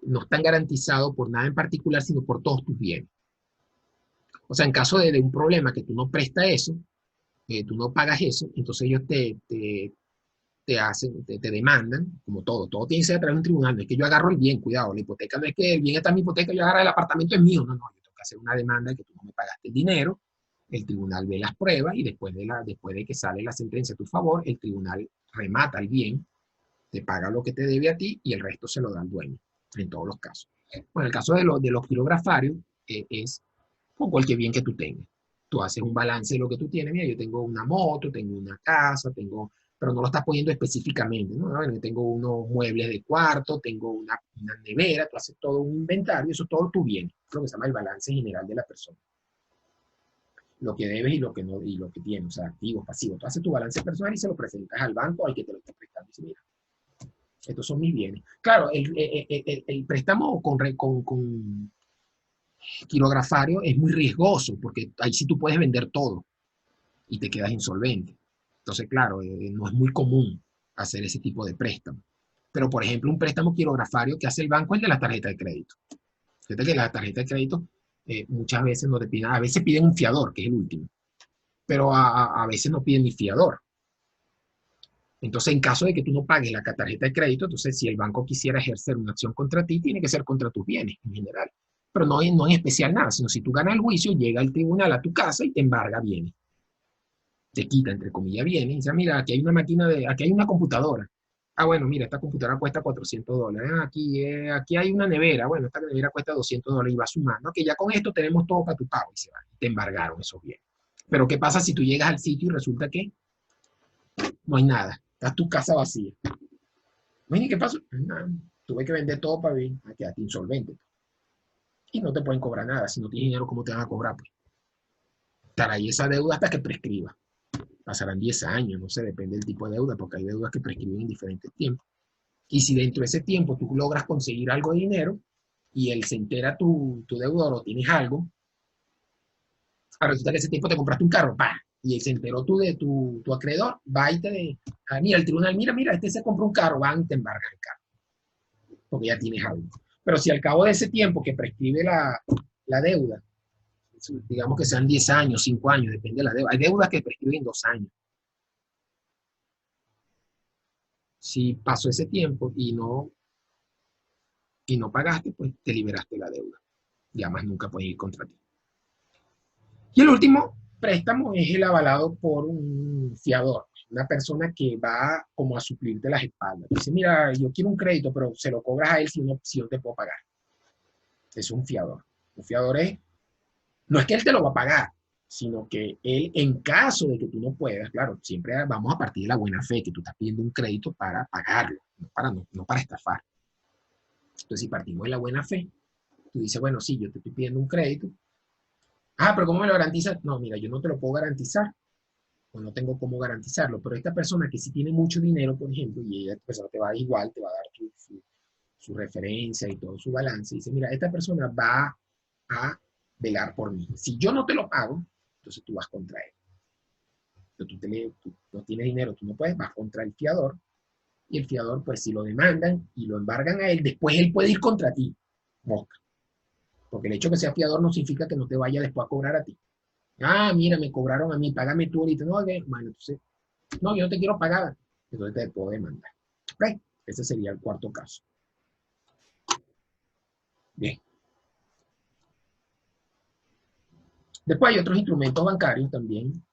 no están garantizados por nada en particular, sino por todos tus bienes. O sea, en caso de un problema que tú no prestas eso, tú no pagas eso, entonces ellos te demandan, como todo tiene que ser a través de un tribunal, no es que yo agarro el bien, cuidado, la hipoteca no es que el bien está en mi hipoteca, yo agarro el apartamento es mío, no, yo tengo que hacer una demanda de que tú no me pagaste el dinero, el tribunal ve las pruebas y después de que sale la sentencia a tu favor, el tribunal remata el bien, te paga lo que te debe a ti y el resto se lo da al dueño, en todos los casos. Bueno, el caso de los quirografarios es con cualquier bien que tú tengas. Tú haces un balance de lo que tú tienes. Mira, yo tengo una moto, tengo una casa, pero no lo estás poniendo específicamente, ¿no? Bueno, yo tengo unos muebles de cuarto, tengo una nevera, tú haces todo un inventario, eso es todo tu bien, es lo que se llama el balance general de la persona. Lo que debes y lo que no, y lo que tienes, o sea, activos, pasivos. Tú haces tu balance personal y se lo presentas al banco al que te lo está prestando. Y dice, mira, estos son mis bienes. Claro, el préstamo Quirografario es muy riesgoso porque ahí sí tú puedes vender todo y te quedas insolvente. Entonces, claro, no es muy común hacer ese tipo de préstamo. Pero, por ejemplo, un préstamo quirografario que hace el banco es el de la tarjeta de crédito. Fíjate que la tarjeta de crédito muchas veces no te piden, a veces piden un fiador, que es el último, pero a veces no piden ni fiador. Entonces, en caso de que tú no pagues la tarjeta de crédito, entonces si el banco quisiera ejercer una acción contra ti, tiene que ser contra tus bienes en general. Pero no en especial nada, sino si tú ganas el juicio, llega el tribunal a tu casa y te embarga bienes. Te quita, entre comillas, bienes y dice, mira, aquí hay una máquina aquí hay una computadora. Ah, bueno, mira, esta computadora cuesta $400. Aquí hay una nevera. Bueno, esta nevera cuesta $200 y va sumando. Que ya con esto tenemos todo para tu pago y se va. Te embargaron esos bienes. Pero ¿qué pasa si tú llegas al sitio y resulta que no hay nada? Está tu casa vacía. Mira, ¿qué pasó? Nada, tuve que vender todo para vivir. Quedarte insolvente. Y no te pueden cobrar nada. Si no tienes dinero, ¿cómo te van a cobrar? Pues estará ahí esa deuda hasta que prescriba. Pasarán 10 años, no sé, depende del tipo de deuda, porque hay deudas que prescriben en diferentes tiempos. Y si dentro de ese tiempo tú logras conseguir algo de dinero y él se entera tu deudor o tienes algo, resulta que ese tiempo te compraste un carro, ¡pah! Y él se enteró tú de tu acreedor, va y mira, el tribunal, mira, este se compró un carro, van y te embargan el carro, porque ya tienes algo. Pero si al cabo de ese tiempo que prescribe la deuda, digamos que sean 10 años, 5 años, depende de la deuda, hay deudas que prescriben 2 años. Si pasó ese tiempo y no pagaste, pues te liberaste de la deuda. Ya más nunca puedes ir contra ti. Y el último préstamo es el avalado por un fiador, una persona que va como a suplirte las espaldas. Dice, mira, yo quiero un crédito, pero se lo cobras a él si yo te puedo pagar. Es un fiador. Un fiador no es que él te lo va a pagar, sino que él, en caso de que tú no puedas, claro, siempre vamos a partir de la buena fe, que tú estás pidiendo un crédito para pagarlo, no para estafar. Entonces, si partimos de la buena fe, tú dices, bueno, sí, yo te estoy pidiendo un crédito. Ah, pero ¿cómo me lo garantizas? No, mira, yo no te lo puedo garantizar, o no tengo cómo garantizarlo, pero esta persona que sí tiene mucho dinero, por ejemplo, y esta persona te va a dar igual, te va a dar su referencia y todo su balance, y dice, mira, esta persona va a velar por mí. Si yo no te lo pago, entonces tú vas contra él. Tú no tienes dinero, tú no puedes, vas contra el fiador, y el fiador, pues si lo demandan y lo embargan a él, después él puede ir contra ti, mosca. Porque el hecho de que sea fiador no significa que no te vaya después a cobrar a ti. Ah, mira, me cobraron a mí, págame tú ahorita. No, bueno, entonces, no, yo no te quiero pagar. Entonces te puedo demandar. ¿Ok? Ese sería el cuarto caso. Bien. Después hay otros instrumentos bancarios también.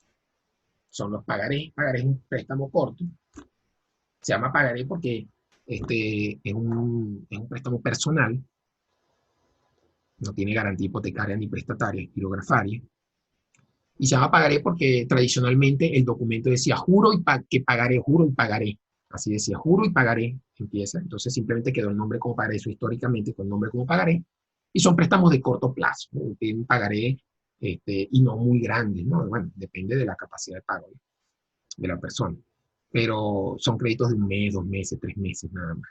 Son los pagarés. Pagaré es un préstamo corto. Se llama pagaré porque es un préstamo personal. No tiene garantía hipotecaria ni prestataria, es quirografaria. Y se llama pagaré porque tradicionalmente el documento decía juro que pagaré, juro y pagaré. Así decía, juro y pagaré, empieza. Entonces simplemente quedó el nombre como pagaré, eso históricamente con el nombre como pagaré. Y son préstamos de corto plazo, ¿no? Tienen pagaré y no muy grandes, ¿no? Bueno, depende de la capacidad de pago, ¿no?, de la persona. Pero son créditos de 1 mes, 2 meses, 3 meses, nada más.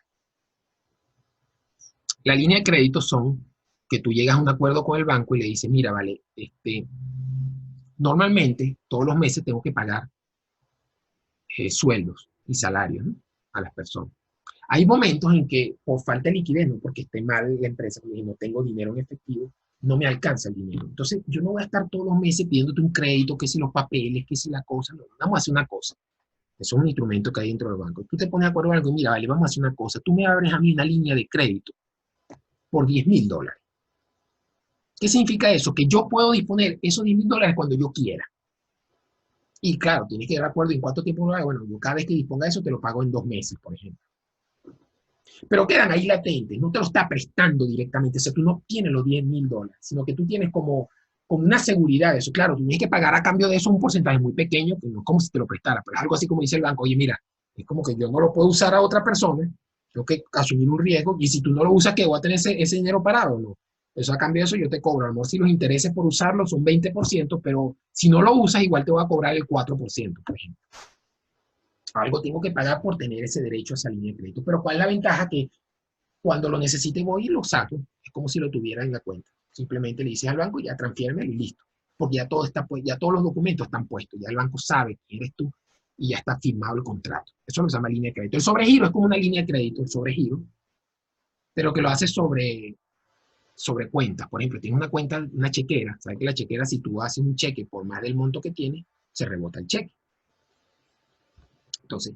La línea de crédito son que tú llegas a un acuerdo con el banco y le dices, mira, vale, normalmente todos los meses tengo que pagar sueldos y salarios, ¿no?, a las personas. Hay momentos en que por falta de liquidez, no porque esté mal la empresa, porque no tengo dinero en efectivo, no me alcanza el dinero. Entonces, yo no voy a estar todos los meses pidiéndote un crédito, que si los papeles, que si la cosa. No, vamos a hacer una cosa. Eso es un instrumento que hay dentro del banco. Tú te pones de acuerdo con algo y mira, vale, vamos a hacer una cosa. Tú me abres a mí una línea de crédito por $10,000. ¿Qué significa eso? Que yo puedo disponer esos $10,000 cuando yo quiera. Y claro, tienes que dar acuerdo en cuánto tiempo lo haga. Bueno, yo cada vez que disponga eso te lo pago en 2 meses, por ejemplo. Pero quedan ahí latentes, no te lo está prestando directamente, o sea, tú no tienes los $10,000, sino que tú tienes como una seguridad de eso. Claro, tú tienes que pagar a cambio de eso un porcentaje muy pequeño, que no es como si te lo prestara, pero es algo así como dice el banco, oye, mira, es como que yo no lo puedo usar a otra persona, tengo que asumir un riesgo, y si tú no lo usas, ¿qué? ¿Voy a tener ese dinero parado? No. Eso a cambio de eso yo te cobro. A lo mejor si los intereses por usarlo son 20%, pero si no lo usas, igual te voy a cobrar el 4%, por ejemplo. Algo tengo que pagar por tener ese derecho a esa línea de crédito. Pero ¿cuál es la ventaja? Que cuando lo necesite voy y lo saco. Es como si lo tuviera en la cuenta. O Simplemente le dices al banco, ya transfiérmelo y listo. Porque ya todo está, ya todos los documentos están puestos, ya el banco sabe quién eres tú y ya está firmado el contrato. Eso lo se llama línea de crédito. El sobregiro es como una línea de crédito, el sobregiro, pero que lo hace sobre cuentas. Por ejemplo, tienes una cuenta, una chequera. Sabes que la chequera, si tú haces un cheque por más del monto que tiene, se rebota el cheque. Entonces,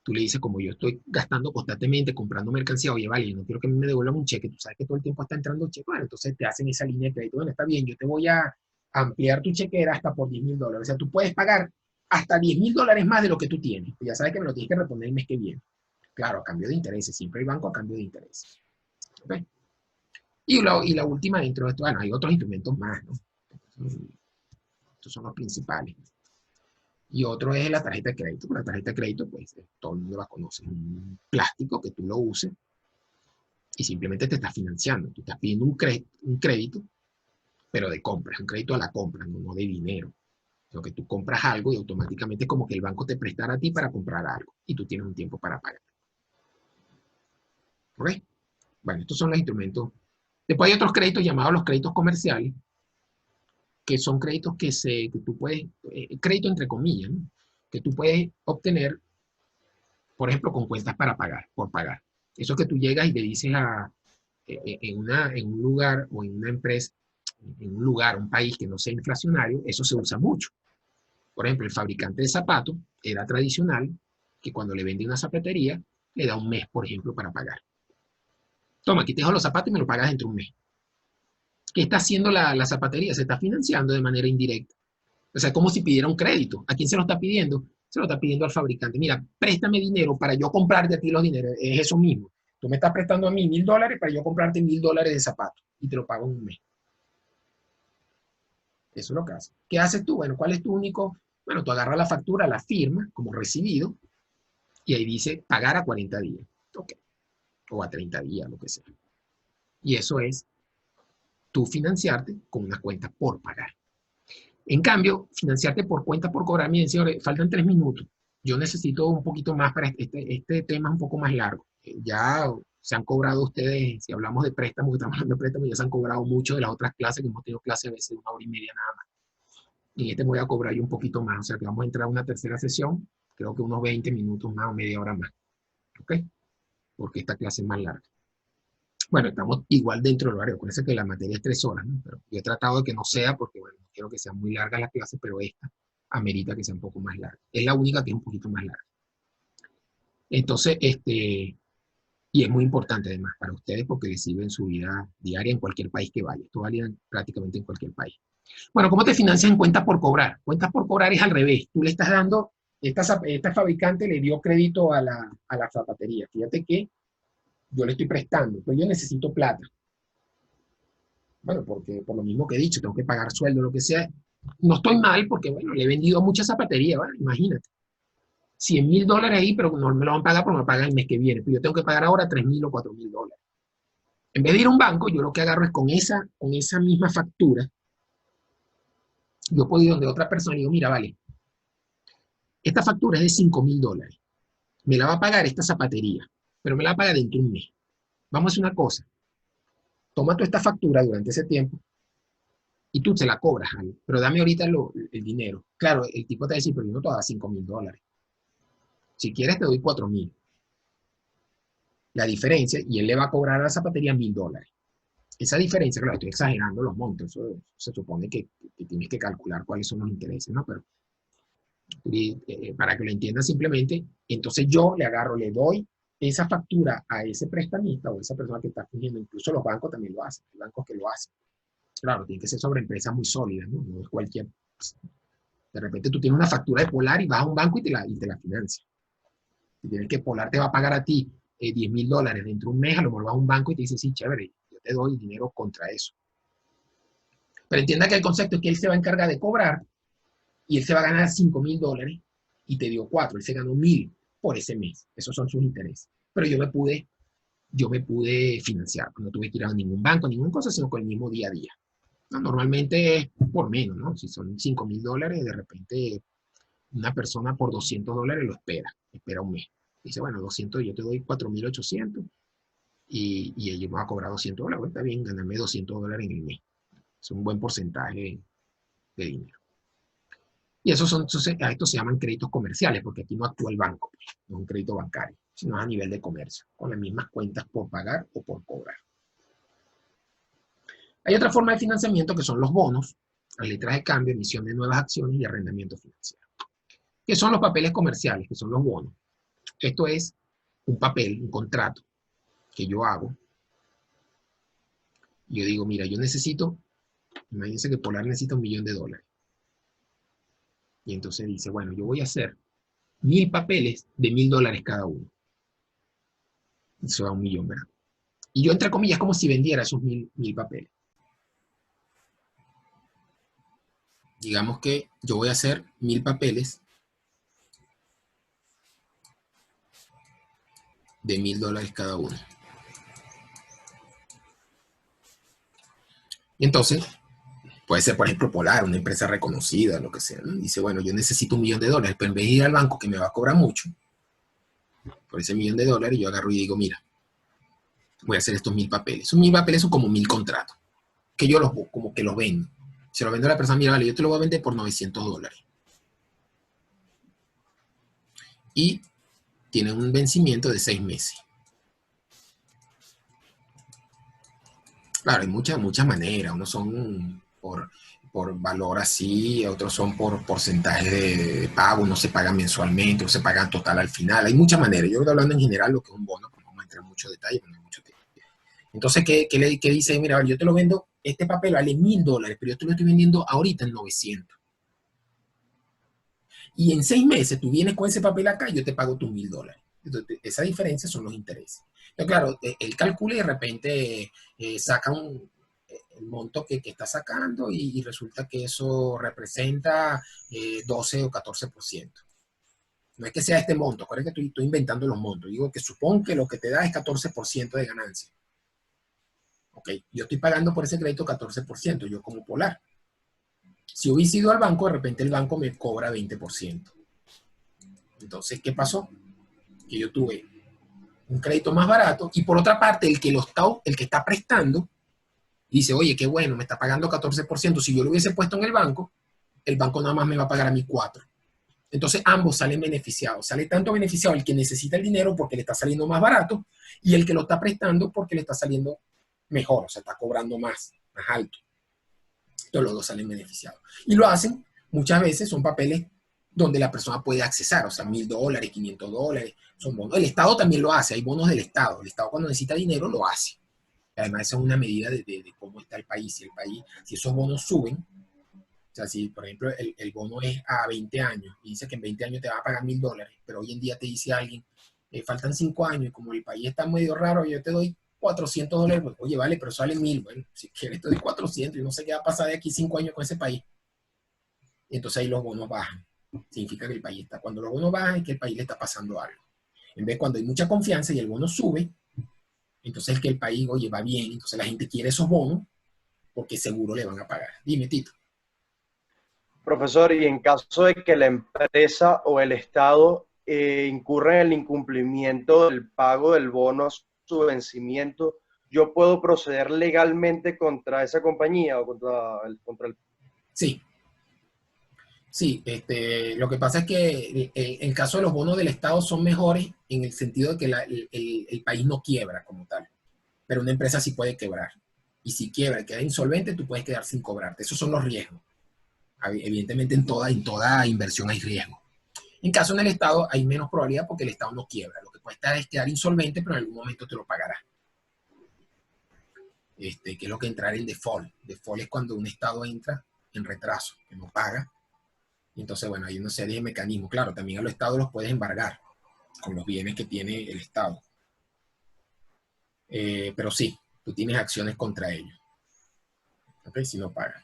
tú le dices, como yo estoy gastando constantemente, comprando mercancía, oye, vale, yo no quiero que me devuelvan un cheque, tú sabes que todo el tiempo está entrando un cheque, bueno, entonces te hacen esa línea de crédito, bueno, está bien, yo te voy a ampliar tu chequera hasta por $10,000. O sea, tú puedes pagar hasta $10,000 más de lo que tú tienes. Ya sabes que me lo tienes que responder el mes que viene. Claro, a cambio de intereses, siempre hay banco a cambio de intereses. ¿Okay? Y la última dentro de esto, bueno, hay otros instrumentos más, ¿no? Estos son los principales. Y otro es la tarjeta de crédito. La tarjeta de crédito, pues, todo el mundo la conoce. Es un plástico que tú lo uses y simplemente te estás financiando. Tú estás pidiendo un crédito, pero de compra. Es un crédito a la compra, no de dinero. Sino que tú compras algo y automáticamente es como que el banco te prestara a ti para comprar algo. Y tú tienes un tiempo para pagar. ¿Ok? Bueno, estos son los instrumentos. Después hay otros créditos llamados los créditos comerciales, que son créditos que tú puedes, crédito entre comillas, ¿no? Que tú puedes obtener, por ejemplo, con cuentas para pagar, por pagar. Eso que tú llegas y le dices en un lugar o en una empresa, en un lugar, un país que no sea inflacionario, eso se usa mucho. Por ejemplo, el fabricante de zapatos era tradicional que cuando le vende una zapatería, le da un mes, por ejemplo, para pagar. Toma, aquí te dejo los zapatos y me lo pagas dentro de un mes. ¿Qué está haciendo la zapatería? Se está financiando de manera indirecta. O sea, como si pidiera un crédito. ¿A quién se lo está pidiendo? Se lo está pidiendo al fabricante. Mira, préstame dinero para yo comprarte a ti los dineros. Es eso mismo. Tú me estás prestando a mí $1,000 para yo comprarte $1,000 de zapatos y te lo pago en un mes. Eso es lo que hace. ¿Qué haces tú? Bueno, ¿cuál es tu único? Bueno, tú agarras la factura, la firma como recibido y ahí dice pagar a 40 días. Ok. O a 30 días, lo que sea. Y eso es tú financiarte con una cuenta por pagar. En cambio, financiarte por cuenta por cobrar, miren, señores, faltan 3 minutos. Yo necesito un poquito más para este tema es un poco más largo. Ya se han cobrado ustedes, si hablamos de préstamos, que estamos hablando de préstamos, ya se han cobrado mucho de las otras clases, que hemos tenido clases a veces de 1 hora y media nada más. Y en este me voy a cobrar yo un poquito más, o sea que vamos a entrar a una tercera sesión, creo que unos 20 minutos más o media hora más. ¿Ok? Porque esta clase es más larga. Bueno, estamos igual dentro del horario. Acuérdense que la materia es 3 horas, ¿no? Pero yo he tratado de que no sea, porque bueno, no quiero que sea muy larga la clase, pero esta amerita que sea un poco más larga. Es la única que es un poquito más larga. Entonces, y es muy importante además para ustedes porque les sirve en su vida diaria en cualquier país que vaya. Esto vale prácticamente en cualquier país. Bueno, ¿cómo te financias en cuentas por cobrar? Cuentas por cobrar es al revés. Tú le estás dando, esta fabricante le dio crédito a la zapatería. Fíjate que yo le estoy prestando, pero yo necesito plata. Bueno, porque por lo mismo que he dicho, tengo que pagar sueldo, lo que sea. No estoy mal porque, bueno, le he vendido mucha zapatería, ¿vale? Imagínate. $100,000 ahí, pero no me lo van a pagar porque me lo pagan el mes que viene. Pero yo tengo que pagar ahora $3,000 o $4,000. En vez de ir a un banco, yo lo que agarro es con esa misma factura, yo puedo ir donde otra persona y digo, mira, vale, esta factura es de $5,000. Me la va a pagar esta zapatería, pero me la va a pagar dentro de un mes. Vamos a hacer una cosa. Toma tú esta factura durante ese tiempo y tú se la cobras, ¿vale? Pero dame ahorita el dinero. Claro, el tipo te va a decir, pero yo no te voy a dar $5,000. Si quieres te doy 4,000. La diferencia, y él le va a cobrar a la zapatería $1,000. Esa diferencia, claro, estoy exagerando los montos, eso se supone que tienes que calcular cuáles son los intereses, ¿no? Pero para que lo entiendan simplemente, entonces yo le agarro, le doy esa factura a ese prestamista o esa persona que está fingiendo, incluso los bancos también lo hacen, hay bancos que lo hacen. Claro, tiene que ser sobre empresas muy sólidas, ¿no? No es cualquier. De repente tú tienes una factura de Polar y vas a un banco y te la financia. Si tienes que Polar te va a pagar a ti $10,000 dentro de un mes, a lo mejor vas a un banco y te dice, sí, chévere, yo te doy dinero contra eso. Pero entienda que el concepto es que él se va a encargar de cobrar y él se va a ganar $5,000 y te dio 4, él se ganó 1,000 por ese mes. Esos son sus intereses. Pero yo me pude financiar, no tuve que ir a ningún banco, ninguna cosa, sino con el mismo día a día. No, normalmente es por menos, ¿no? Si son $5,000, de repente una persona por $200 lo espera un mes. Dice, bueno, 200, yo te doy 4,800 y ellos me van a cobrar $200. Bueno, está bien, ganarme $200 en el mes. Es un buen porcentaje de dinero. Y esos son, a estos se llaman créditos comerciales, porque aquí no actúa el banco, pues, no es un crédito bancario, sino a nivel de comercio, con las mismas cuentas por pagar o por cobrar. Hay otra forma de financiamiento que son los bonos, las letras de cambio, emisión de nuevas acciones y arrendamiento financiero. ¿Qué son los papeles comerciales? Que son los bonos. Esto es un papel, un contrato que yo hago. Yo digo, mira, yo necesito, imagínense que Polar necesita $1.000.000. Y entonces dice, bueno, yo voy a hacer 1.000 papeles de $1.000 cada uno. Eso da 1.000.000, ¿verdad? Y yo, entre comillas, como si vendiera esos 1.000 papeles. Digamos que yo voy a hacer 1.000 papeles de $1.000 cada uno. Y entonces, puede ser, por ejemplo, Polar, una empresa reconocida, lo que sea, ¿no? Dice, bueno, yo necesito $1.000.000, pero en vez de ir al banco que me va a cobrar mucho, por ese $1.000.000, yo agarro y digo, mira, voy a hacer estos 1.000 papeles. Esos 1.000 papeles son como 1.000 contratos, que yo como que los vendo. Se lo vendo a la persona, mira, vale, yo te lo voy a vender por $900. Y tiene un vencimiento de 6 meses. Claro, hay muchas maneras. Unos son por valor así, otros son por porcentaje de pago, unos se pagan mensualmente, o se pagan total al final. Hay muchas maneras. Yo estoy hablando en general lo que es un bono, porque no vamos a entrar en mucho detalle, porque no hay mucho tiempo. Entonces, ¿qué dice? Mira, yo te lo vendo, este papel vale $1.000, pero yo te lo estoy vendiendo ahorita en 900. Y en 6 meses tú vienes con ese papel acá y yo te pago tus $1.000. Entonces, esa diferencia son los intereses. Entonces, claro, él calcula y de repente saca el monto que está sacando y resulta que eso representa 12 o 14%. No es que sea este monto, acuérdate que estoy inventando los montos. Digo que supón que lo que te da es 14% de ganancia. Ok, yo estoy pagando por ese crédito 14%, yo como Polar. Si hubiese ido al banco, de repente el banco me cobra 20%. Entonces, ¿qué pasó? Que yo tuve un crédito más barato y por otra parte, el que está prestando dice, oye, qué bueno, me está pagando 14%. Si yo lo hubiese puesto en el banco nada más me va a pagar a mí 4%. Entonces, ambos salen beneficiados. Sale tanto beneficiado el que necesita el dinero porque le está saliendo más barato y el que lo está prestando porque le está saliendo mejor, o sea, está cobrando más alto. Entonces, los dos salen beneficiados. Y lo hacen, muchas veces son papeles donde la persona puede accesar, o sea, $1.000, $500, son bonos. El Estado también lo hace, hay bonos del Estado. El Estado cuando necesita dinero lo hace. Además, esa es una medida de cómo está el país. Si esos bonos suben, o sea, si por ejemplo el bono es a 20 años y dice que en 20 años te va a pagar $1.000, pero hoy en día te dice alguien, faltan 5 años y como el país está medio raro, yo te doy $400, pues, oye, vale, pero sale 1.000, bueno, si quieres te doy 400 y no sé qué va a pasar de aquí 5 años con ese país. Y entonces ahí los bonos bajan. Significa que el país está, cuando los bonos bajan es que el país le está pasando algo. En vez cuando hay mucha confianza y el bono sube, entonces es que el país, oye, va bien, entonces la gente quiere esos bonos porque seguro le van a pagar. Dime, Tito. Profesor, y en caso de que la empresa o el Estado incurra en el incumplimiento del pago del bono a su vencimiento, ¿yo puedo proceder legalmente contra esa compañía o contra el... Sí. Sí, lo que pasa es que el caso de los bonos del Estado son mejores en el sentido de que el país no quiebra como tal, pero una empresa sí puede quebrar. Y si quiebra y queda insolvente, tú puedes quedar sin cobrarte. Esos son los riesgos. Evidentemente en toda inversión hay riesgo. En caso del Estado hay menos probabilidad porque el Estado no quiebra. Lo que puede estar es quedar insolvente, pero en algún momento te lo pagará. Que es lo que entrar en default. Default es cuando un Estado entra en retraso, que no paga. Y entonces, bueno, hay una serie de mecanismos. Claro, también a los Estados los puedes embargar con los bienes que tiene el Estado. Pero sí, tú tienes acciones contra ellos. ¿Ok? Si no pagan.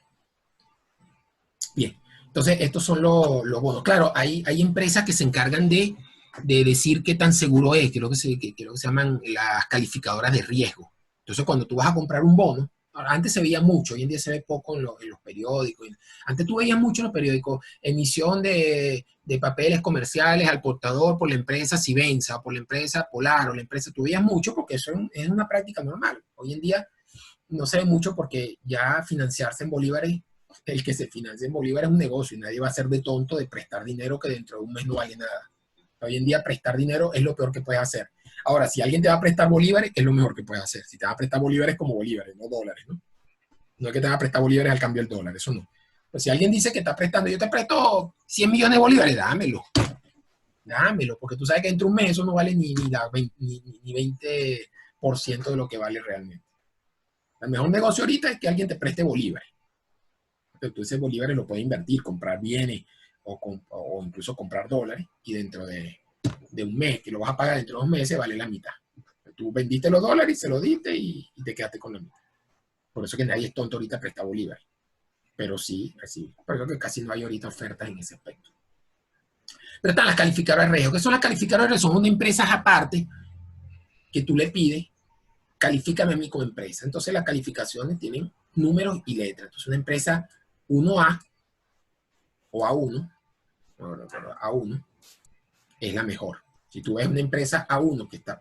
Bien. Entonces, estos son los bonos. Claro, hay empresas que se encargan de decir qué tan seguro es, que es lo que se llaman las calificadoras de riesgo. Entonces, cuando tú vas a comprar un bono, antes se veía mucho, hoy en día se ve poco en los periódicos. Antes tú veías mucho en los periódicos emisión de papeles comerciales al portador por la empresa Sivenza, por la empresa Polar, o la empresa, tú veías mucho porque eso es una práctica normal. Hoy en día no se ve mucho porque ya financiarse en bolívares, el que se financia en bolívares es un negocio y nadie va a ser de tonto de prestar dinero que dentro de un mes no vale nada. Hoy en día prestar dinero es lo peor que puedes hacer. Ahora, si alguien te va a prestar bolívares, es lo mejor que puedes hacer. Si te va a prestar bolívares como bolívares, no dólares, ¿no? No es que te va a prestar bolívares al cambio del dólar, eso no. Pero si alguien dice que está prestando, yo te presto 100 millones de bolívares, dámelo. Dámelo, porque tú sabes que dentro de un mes eso no vale ni 20% de lo que vale realmente. El mejor negocio ahorita es que alguien te preste bolívares. Entonces, tú ese bolívares lo puedes invertir, comprar bienes o incluso comprar dólares y dentro de un mes, que lo vas a pagar dentro de 2 meses, vale la mitad. Tú vendiste los dólares, se los diste y te quedaste con la mitad. Por eso que nadie es tonto ahorita presta bolívares. Pero sí, así. Por eso que casi no hay ahorita ofertas en ese aspecto. Pero están las calificadoras de riesgo. ¿Qué son las calificadoras de riesgo? Son unas empresas aparte que tú le pides, califícame a mí como empresa. Entonces las calificaciones tienen números y letras. Entonces una empresa 1A o A1, A1 es la mejor. Si tú ves una empresa A1 que está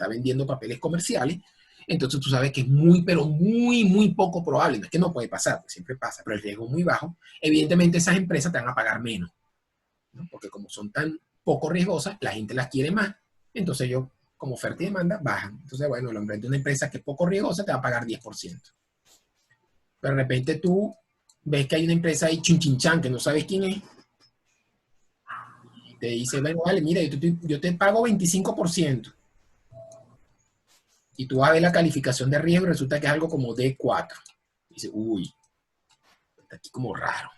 vendiendo papeles comerciales, entonces tú sabes que es muy, pero muy, muy poco probable. No es que no puede pasar, siempre pasa, pero el riesgo es muy bajo. Evidentemente esas empresas te van a pagar menos, ¿no? Porque como son tan poco riesgosas, la gente las quiere más. Entonces ellos, como oferta y demanda, bajan. Entonces, bueno, el hombre de una empresa que es poco riesgosa te va a pagar 10%. Pero de repente tú ves que hay una empresa ahí, chinchinchan, que no sabes quién es, te dice, bueno, vale, mira, yo te pago 25%. Y tú vas a ver la calificación de riesgo y resulta que es algo como D4. Dice, uy, está aquí como raro.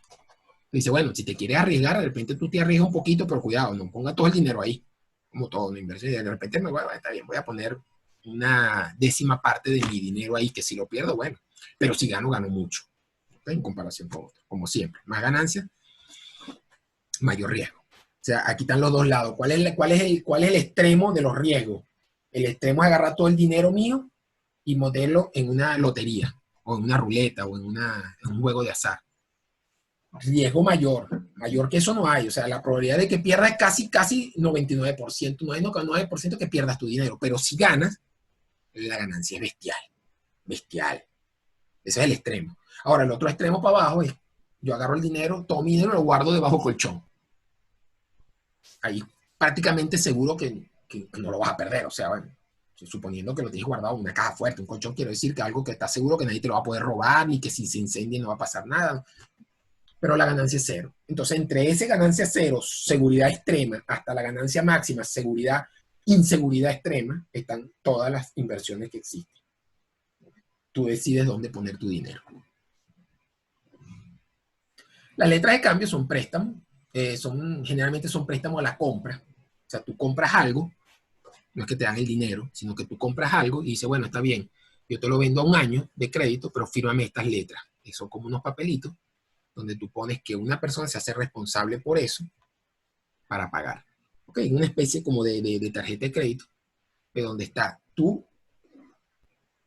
Dice, bueno, si te quieres arriesgar, de repente tú te arriesgas un poquito, pero cuidado, no ponga todo el dinero ahí, como todo, una inversión. De repente está bien, voy a poner una 10ª parte de mi dinero ahí, que si lo pierdo, bueno, pero si gano, gano mucho, en comparación con otro, como siempre. Más ganancias, mayor riesgo. O sea, aquí están los dos lados. ¿Cuál es el extremo de los riesgos? El extremo es agarrar todo el dinero mío y meterlo en una lotería, o en una ruleta, o en un juego de azar. Riesgo mayor que eso no hay. O sea, la probabilidad de que pierdas es casi 99%, 99% que pierdas tu dinero. Pero si ganas, la ganancia es bestial. Bestial. Ese es el extremo. Ahora, el otro extremo para abajo es, yo agarro el dinero, todo mi dinero lo guardo debajo del colchón. Ahí prácticamente seguro que no lo vas a perder. O sea, bueno, suponiendo que lo tienes guardado en una caja fuerte, un colchón, quiero decir que algo que está seguro que nadie te lo va a poder robar, ni que si se incendia no va a pasar nada. Pero la ganancia es cero. Entonces, entre esa ganancia cero, seguridad extrema, hasta la ganancia máxima, inseguridad extrema, están todas las inversiones que existen. Tú decides dónde poner tu dinero. Las letras de cambio son préstamos, generalmente son préstamos a la compra. O sea, tú compras algo, no es que te dan el dinero, sino que tú compras algo y dices, bueno, está bien, yo te lo vendo a 1 año de crédito, pero fírmame estas letras. Y son como unos papelitos donde tú pones que una persona se hace responsable por eso para pagar. ¿Ok? Una especie como de tarjeta de crédito, de donde está, tú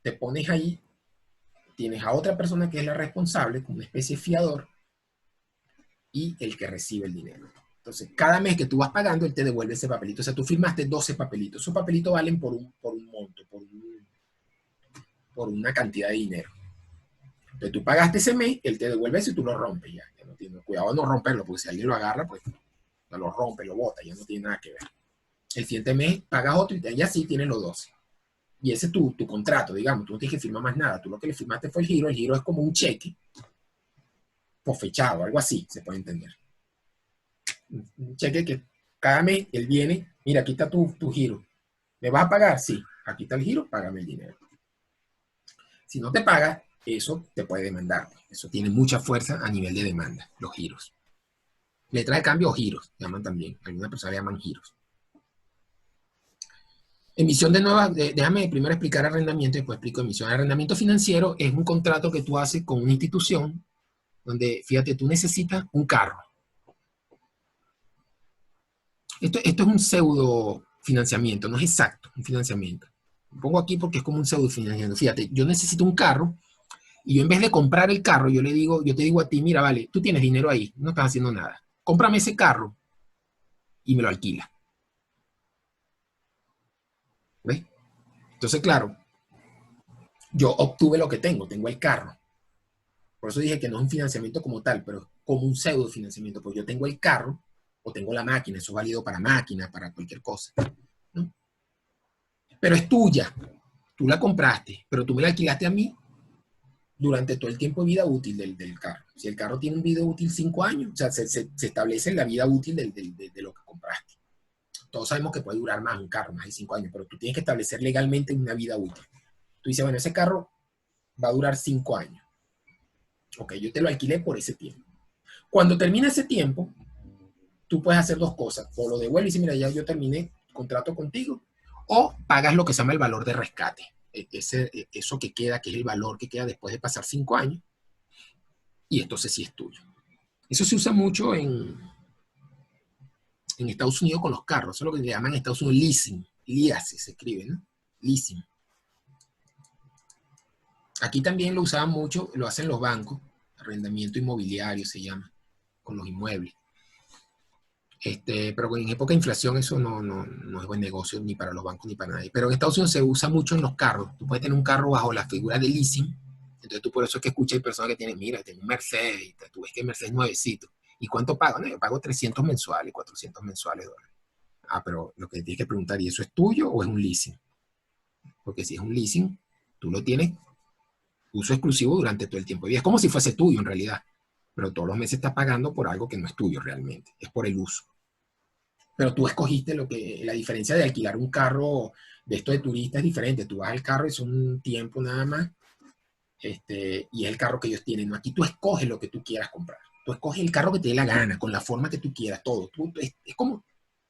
te pones ahí, tienes a otra persona que es la responsable, como una especie de fiador, y el que recibe el dinero. Entonces, cada mes que tú vas pagando, él te devuelve ese papelito. O sea, tú firmaste 12 papelitos. Esos papelitos valen por un monto, por una cantidad de dinero. Entonces, tú pagaste ese mes, él te devuelve eso y tú lo rompes. Ya no tiene cuidado de no romperlo, porque si alguien lo agarra, pues lo rompe, lo bota, ya no tiene nada que ver. El siguiente mes pagas otro y ya sí tienes los 12. Y ese es tu contrato, digamos. Tú no tienes que firmar más nada. Tú lo que le firmaste fue el giro. El giro es como un cheque por fechado, algo así, se puede entender. Un cheque que cada mes él viene, mira, aquí está tu giro. ¿Me vas a pagar? Sí. Aquí está el giro, págame el dinero. Si no te pagas, eso te puede demandar. Eso tiene mucha fuerza a nivel de demanda, los giros. Letras de cambio o giros, llaman también. Algunas personas le llaman giros. Emisión de nuevas, déjame primero explicar arrendamiento y después explico emisión. Arrendamiento financiero es un contrato que tú haces con una institución donde, fíjate, tú necesitas un carro. Esto es un pseudo financiamiento, no es exacto, un financiamiento. Lo pongo aquí porque es como un pseudo financiamiento. Fíjate, yo necesito un carro y yo en vez de comprar el carro, yo te digo a ti, mira, vale, tú tienes dinero ahí, no estás haciendo nada. Cómprame ese carro y me lo alquila. ¿Ves? Entonces, claro, yo obtuve lo que tengo el carro. Por eso dije que no es un financiamiento como tal, pero es como un pseudo financiamiento, porque yo tengo el carro o tengo la máquina, eso es válido para máquinas, para cualquier cosa, ¿no? Pero es tuya, tú la compraste, pero tú me la alquilaste a mí durante todo el tiempo de vida útil del carro. Si el carro tiene un vida útil 5 años, o sea, se establece la vida útil de lo que compraste. Todos sabemos que puede durar más un carro, más de 5 años, pero tú tienes que establecer legalmente una vida útil. Tú dices, bueno, ese carro va a durar 5 años. Ok, yo te lo alquilé por ese tiempo. Cuando termina ese tiempo, tú puedes hacer dos cosas. O lo devuelves y dices, mira, ya yo terminé el contrato contigo, o pagas lo que se llama el valor de rescate. Eso que queda, que es el valor que queda después de pasar 5 años, y entonces sí es tuyo. Eso se usa mucho en Estados Unidos con los carros. Eso es lo que le llaman en Estados Unidos leasing. Lease se escribe, ¿no? Leasing. Aquí también lo usaban mucho, lo hacen los bancos. Arrendamiento inmobiliario se llama, con los inmuebles. Pero en época de inflación eso no es buen negocio ni para los bancos ni para nadie. Pero en Estados Unidos se usa mucho en los carros. Tú puedes tener un carro bajo la figura de leasing. Entonces tú por eso es que escuchas personas que tienen, mira, tengo un Mercedes, tú ves que el Mercedes es nuevecito. ¿Y cuánto pago? No, yo pago 300 mensuales, 400 mensuales dólares. Ah, pero lo que tienes que preguntar, ¿y eso es tuyo o es un leasing? Porque si es un leasing, tú lo tienes uso exclusivo durante todo el tiempo. Y es como si fuese tuyo en realidad. Pero todos los meses estás pagando por algo que no es tuyo realmente. Es por el uso. Pero tú escogiste la diferencia de alquilar un carro de esto de turista es diferente. Tú vas al carro y es un tiempo nada más. Y es el carro que ellos tienen. ¿No? Aquí tú escoges lo que tú quieras comprar. Tú escoges el carro que te dé la gana, con la forma que tú quieras, todo. Es como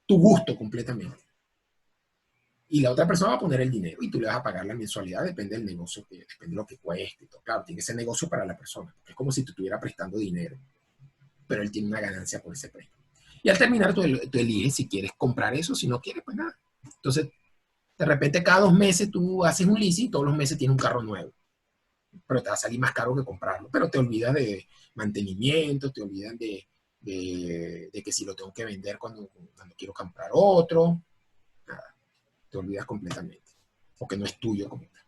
tu gusto completamente. Y la otra persona va a poner el dinero y tú le vas a pagar la mensualidad, depende del negocio, depende de lo que cueste. Todo. Claro, tiene que ser negocio para la persona. Es como si tú estuvieras prestando dinero, pero él tiene una ganancia por ese préstamo. Y al terminar, tú eliges si quieres comprar eso, si no quieres, pues nada. Entonces, de repente, cada 2 meses tú haces un leasing, todos los meses tienes un carro nuevo. Pero te va a salir más caro que comprarlo. Pero te olvidas de mantenimiento, te olvidas de que si lo tengo que vender cuando quiero comprar otro. Nada, te olvidas completamente. Porque no es tuyo como tal.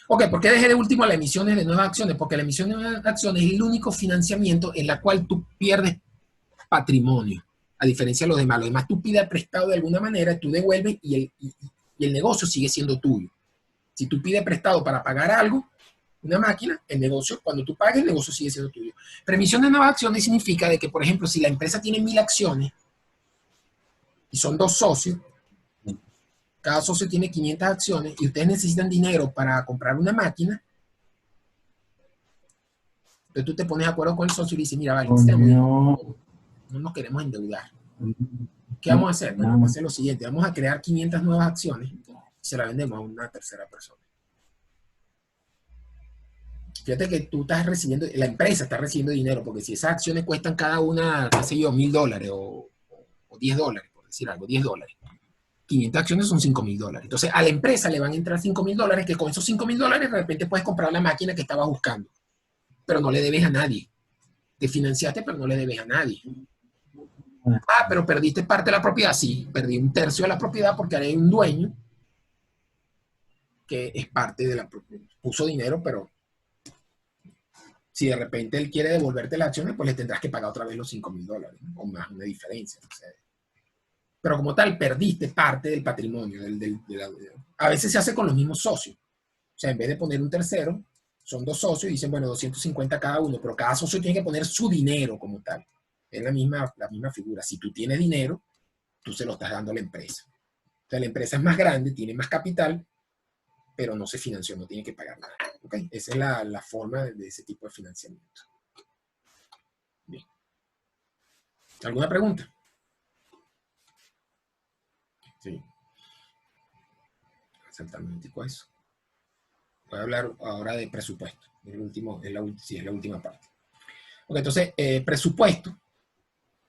Ok, ¿por qué dejé de último las emisiones de nuevas acciones? Porque la emisión de nuevas acciones es el único financiamiento en la cual tú pierdes patrimonio, a diferencia de los demás. Los demás tú pides prestado de alguna manera, tú devuelves y el negocio sigue siendo tuyo. Si tú pides prestado para pagar algo, una máquina, el negocio, cuando tú pagues, el negocio sigue siendo tuyo. Pero emisión de nuevas acciones significa de que, por ejemplo, si la empresa tiene 1000 acciones y son 2 socios, cada socio tiene 500 acciones y ustedes necesitan dinero para comprar una máquina, entonces tú te pones de acuerdo con el socio y dices, mira, vale, no nos queremos endeudar. ¿Qué vamos a hacer? Bueno, vamos a hacer lo siguiente, vamos a crear 500 nuevas acciones y se las vendemos a una tercera persona. Fíjate que tú estás recibiendo, la empresa está recibiendo dinero, porque si esas acciones cuestan cada una, qué sé yo, $1000 o $10, por decir algo, $10. 500 acciones son $5000. Entonces a la empresa le van a entrar $5000, que con esos $5000 de repente puedes comprar la máquina que estabas buscando, pero no le debes a nadie. Te financiaste, pero no le debes a nadie. Ah, pero perdiste parte de la propiedad. Sí, perdí 1/3 de la propiedad porque hay un dueño que es parte de la propiedad. Puso dinero, pero si de repente él quiere devolverte las acciones, pues le tendrás que pagar otra vez los $5000, ¿no? O más, una diferencia. O sea, pero como tal, perdiste parte del patrimonio. A veces se hace con los mismos socios. O sea, en vez de poner un tercero, son 2 socios y dicen, bueno, 250 cada uno, pero cada socio tiene que poner su dinero como tal. Es la misma figura. Si tú tienes dinero, tú se lo estás dando a la empresa. O sea, la empresa es más grande, tiene más capital, pero no se financió, no tiene que pagar nada. ¿Okay? Esa es la forma de ese tipo de financiamiento. Bien. ¿Alguna pregunta? Sí. Exactamente, eso. Voy a hablar ahora de presupuesto. Sí, es la última parte. Okay, entonces, presupuesto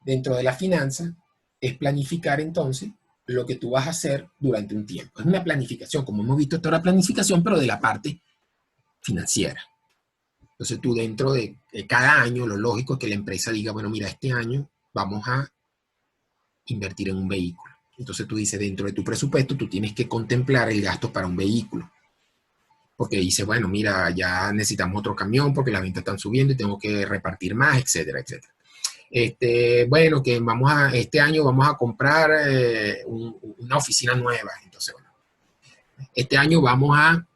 dentro de la finanza es planificar entonces lo que tú vas a hacer durante un tiempo. Es una planificación, como hemos visto, esta es una planificación, pero de la parte financiera. Entonces tú dentro de cada año, lo lógico es que la empresa diga, bueno, mira, este año vamos a invertir en un vehículo. Entonces tú dices, dentro de tu presupuesto, tú tienes que contemplar el gasto para un vehículo. porque dice, bueno, mira, ya necesitamos otro camión porque las ventas están subiendo y tengo que repartir más, etcétera, etcétera. Bueno, que este año vamos a comprar una oficina nueva. Entonces, bueno, este año vamos a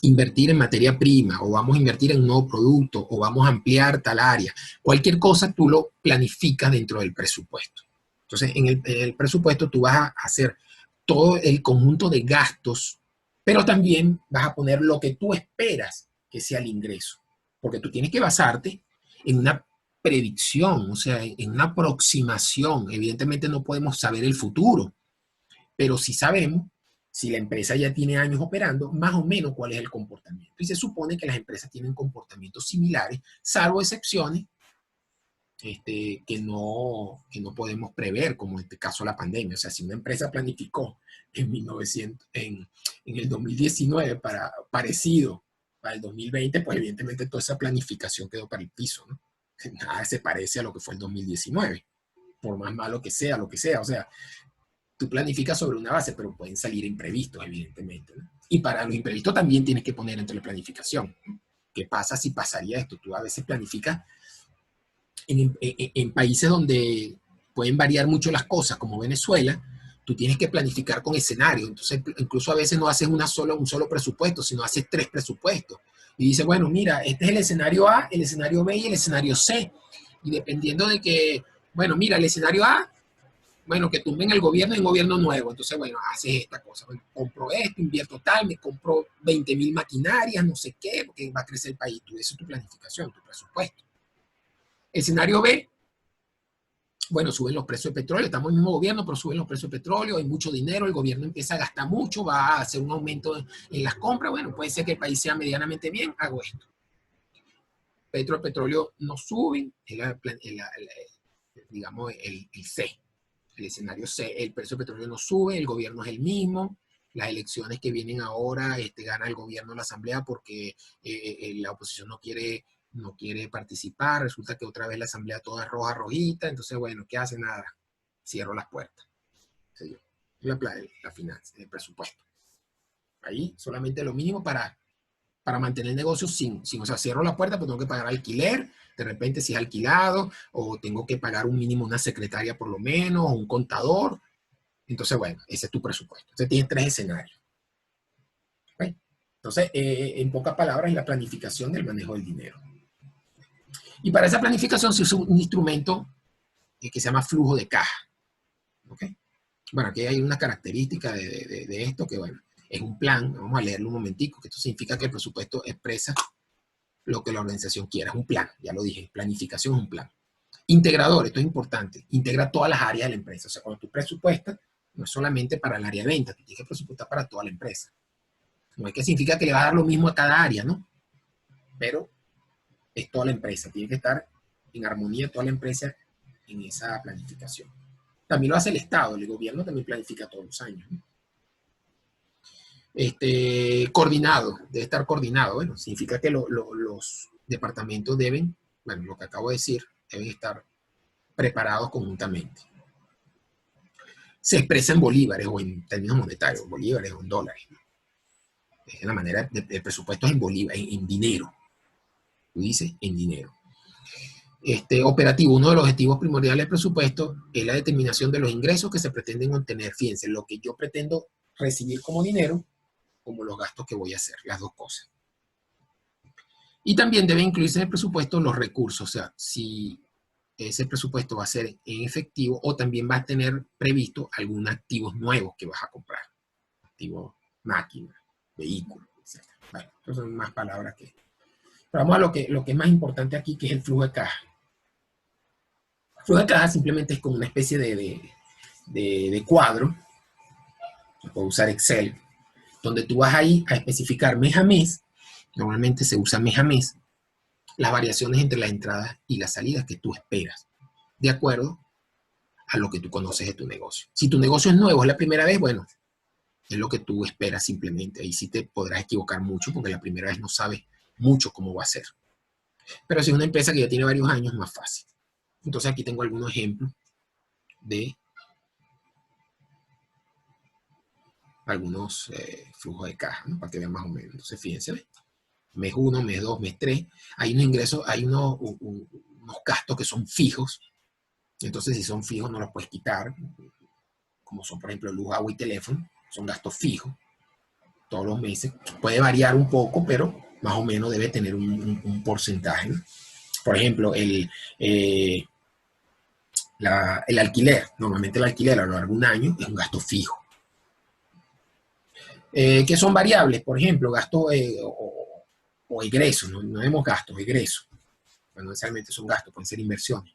invertir en materia prima, o vamos a invertir en un nuevo producto, o vamos a ampliar tal área. Cualquier cosa tú lo planificas dentro del presupuesto. Entonces, en el presupuesto tú vas a hacer todo el conjunto de gastos, pero también vas a poner lo que tú esperas que sea el ingreso, porque tú tienes que basarte en una predicción, o sea, en una aproximación. Evidentemente no podemos saber el futuro, pero sí sabemos, si la empresa ya tiene años operando, más o menos cuál es el comportamiento. Y se supone que las empresas tienen comportamientos similares, salvo excepciones que no podemos prever, como en este caso la pandemia. O sea, si una empresa planificó en el 2019 parecido para el 2020, pues evidentemente toda esa planificación quedó para el piso, ¿no? Nada se parece a lo que fue el 2019, por más malo que sea, lo que sea. O sea, tú planificas sobre una base, pero pueden salir imprevistos, evidentemente, ¿no? Y para los imprevistos también tienes que poner entre la planificación. ¿Qué pasa si pasaría esto? Tú a veces planificas en países donde pueden variar mucho las cosas, como Venezuela. Tú tienes que planificar con escenarios. Entonces, incluso a veces no haces un solo presupuesto, sino haces 3 presupuestos. Y dices, bueno, mira, este es el escenario A, el escenario B y el escenario C. Y dependiendo de que, bueno, mira, el escenario A, bueno, que tumben el gobierno y un gobierno nuevo. Entonces, bueno, haces esta cosa. Bueno, compro esto, invierto tal, me compro 20.000 maquinarias, no sé qué, porque va a crecer el país. Eso es tu planificación, tu presupuesto. Escenario B, bueno, suben los precios de petróleo, estamos en el mismo gobierno, pero suben los precios de petróleo, hay mucho dinero, el gobierno empieza a gastar mucho, va a hacer un aumento en las compras. Bueno, puede ser que el país sea medianamente bien, hago esto. El petróleo no sube, digamos, el C, el escenario C, el precio del petróleo no sube, el gobierno es el mismo, las elecciones que vienen ahora, gana el gobierno la asamblea porque la oposición no quiere participar, resulta que otra vez la asamblea toda roja, rojita, entonces, bueno, ¿qué hace? Nada, cierro las puertas. La finanza, el presupuesto. Ahí solamente lo mínimo para mantener el negocio o sea, cierro la puerta, pero tengo que pagar alquiler, de repente si es alquilado, o tengo que pagar un mínimo una secretaria por lo menos, o un contador. Entonces, bueno, ese es tu presupuesto. Entonces tienes 3 escenarios. ¿Okay? Entonces, en pocas palabras, es la planificación del manejo del dinero. Y para esa planificación se usa un instrumento que se llama flujo de caja. ¿Okay? Bueno, aquí hay una característica de esto que, bueno, es un plan. Vamos a leerlo un momentico, que esto significa que el presupuesto expresa lo que la organización quiera. Es un plan, ya lo dije, planificación es un plan. Integrador, esto es importante, integra todas las áreas de la empresa. O sea, cuando tú presupuestas, no es solamente para el área de venta, tú tienes que presupuestar para toda la empresa. No es que significa que le va a dar lo mismo a cada área, ¿no? Pero es toda la empresa, tiene que estar en armonía toda la empresa en esa planificación. También lo hace el Estado, el gobierno también planifica todos los años, ¿no? Coordinado, debe estar coordinado. Bueno, significa que los departamentos deben, bueno, lo que acabo de decir, deben estar preparados conjuntamente. Se expresa en bolívares o en términos monetarios, bolívares o en dólares. Es la manera, el presupuesto es en bolívares, en dinero. Tú dices en dinero. Operativo, uno de los objetivos primordiales del presupuesto es la determinación de los ingresos que se pretenden obtener. Fíjense, lo que yo pretendo recibir como dinero, como los gastos que voy a hacer, las dos cosas. Y también debe incluirse en el presupuesto los recursos, o sea, si ese presupuesto va a ser en efectivo o también va a tener previsto algunos activos nuevos que vas a comprar. Activos, máquinas, vehículos, etc. Bueno, estas son más palabras que... Pero vamos a lo que es más importante aquí, que es el flujo de caja. El flujo de caja simplemente es como una especie de cuadro, puedo usar Excel, donde tú vas ahí a especificar mes a mes, normalmente se usa mes a mes, las variaciones entre las entradas y las salidas que tú esperas, de acuerdo a lo que tú conoces de tu negocio. Si tu negocio es nuevo, es la primera vez, bueno, es lo que tú esperas simplemente. Ahí sí te podrás equivocar mucho porque la primera vez no sabes mucho cómo va a ser. Pero si es una empresa que ya tiene varios años, es más fácil. Entonces aquí tengo algunos ejemplos de algunos flujos de caja, ¿no? Para que vean más o menos. Entonces, fíjense, ¿ves? Mes 1, mes 2, mes 3, hay unos ingresos, hay unos gastos que son fijos. Entonces, si son fijos, no los puedes quitar, como son, por ejemplo, luz, agua y teléfono, son gastos fijos todos los meses. Puede variar un poco, pero más o menos debe tener un porcentaje, ¿no? Por ejemplo, el alquiler, normalmente el alquiler a lo largo de un año es un gasto fijo. Que son variables, por ejemplo, gastos o egresos, no vemos gastos, egresos. No necesariamente son gastos, pueden ser inversiones.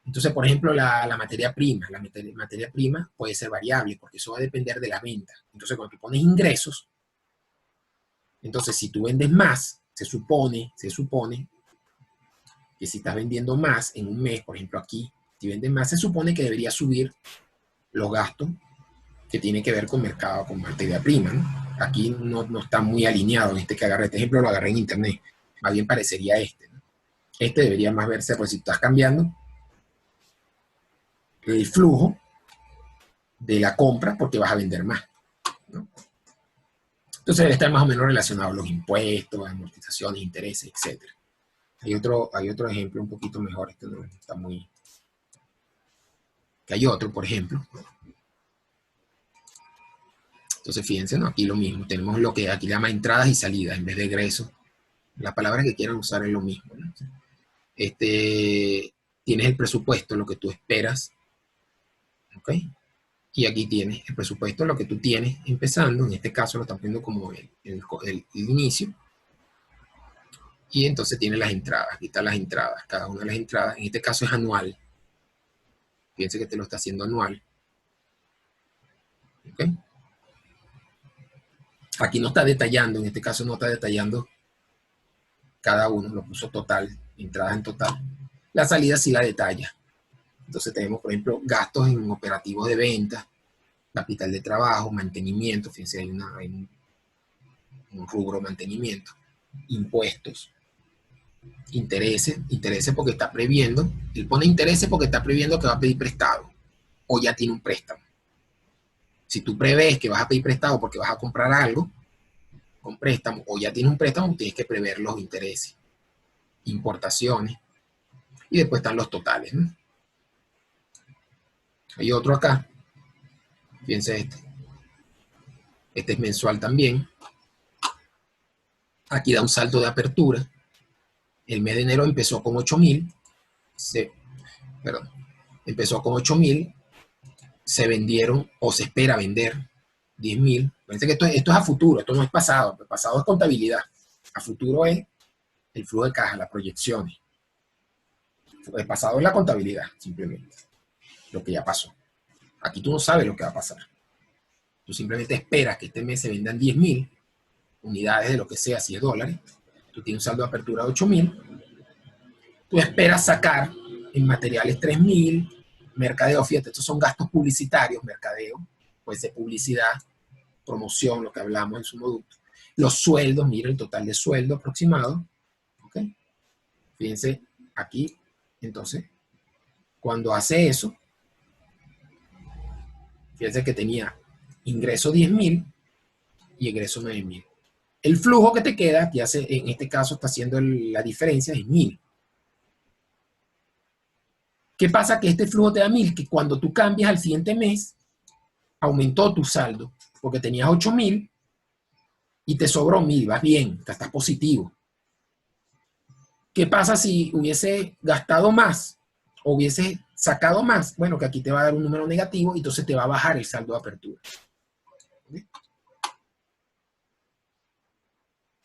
Entonces, por ejemplo, la materia prima. La materia prima puede ser variable porque eso va a depender de la venta. Entonces, cuando tú pones ingresos, entonces si tú vendes más, se supone que si estás vendiendo más en un mes, por ejemplo aquí, si vendes más, se supone que debería subir los gastos que tienen que ver con mercado, con materia prima, ¿no? Aquí no está muy alineado. Este que agarré, este ejemplo lo agarré en internet. Más bien parecería este, ¿no? Este debería más verse, pues si estás cambiando el flujo de la compra porque vas a vender más, ¿no? Entonces debe estar más o menos relacionado a los impuestos, amortizaciones, intereses, etc. Hay otro ejemplo un poquito mejor. Este no está muy... Que hay otro, por ejemplo. Entonces fíjense, ¿no? Aquí lo mismo. Tenemos lo que aquí llama entradas y salidas en vez de egresos. La palabra que quieran usar es lo mismo, ¿no? Tienes el presupuesto, lo que tú esperas, ¿ok? Y aquí tienes el presupuesto, lo que tú tienes empezando. En este caso lo están viendo como el inicio. Y entonces tienes las entradas. Aquí están las entradas. Cada una de las entradas, en este caso es anual. Fíjense que te lo está haciendo anual. ¿Ok? Aquí no está detallando, en este caso no está detallando cada uno, lo puso total, entradas en total. La salida sí la detalla. Entonces tenemos, por ejemplo, gastos en operativos de venta, capital de trabajo, mantenimiento, fíjense, hay un rubro mantenimiento, impuestos, intereses porque está previendo, él pone intereses porque está previendo que va a pedir prestado o ya tiene un préstamo. Si tú prevés que vas a pedir prestado porque vas a comprar algo con préstamo o ya tienes un préstamo, tienes que prever los intereses, importaciones y después están los totales, ¿no? Hay otro acá, fíjense este es mensual también. Aquí da un saldo de apertura. El mes de enero empezó con 8,000, empezó con 8,000, se vendieron o se espera vender 10,000. Fíjense que esto es a futuro, esto no es pasado. El pasado es contabilidad. A futuro es el flujo de caja, las proyecciones. El pasado es la contabilidad, simplemente. Lo que ya pasó. Aquí tú no sabes lo que va a pasar. Tú simplemente esperas que este mes se vendan 10,000 unidades de lo que sea, si es dólares. Tú tienes un saldo de apertura de 8,000. Tú esperas sacar en materiales 3,000, mercadeo, fíjate, estos son gastos publicitarios, mercadeo, puede ser publicidad, promoción, lo que hablamos en su producto. Los sueldos, mira el total de sueldo aproximado, ¿ok? Fíjense aquí, entonces, cuando hace eso, fíjense que tenía ingreso 10,000 y egreso 9,000. El flujo que te queda, que hace, en este caso está haciendo la diferencia, es 1,000. ¿Qué pasa? Que este flujo te da 1,000, que cuando tú cambias al siguiente mes, aumentó tu saldo, porque tenías 8,000 y te sobró 1,000, vas bien, estás positivo. ¿Qué pasa si hubiese gastado más o hubiese sacado más? Bueno, que aquí te va a dar un número negativo y entonces te va a bajar el saldo de apertura.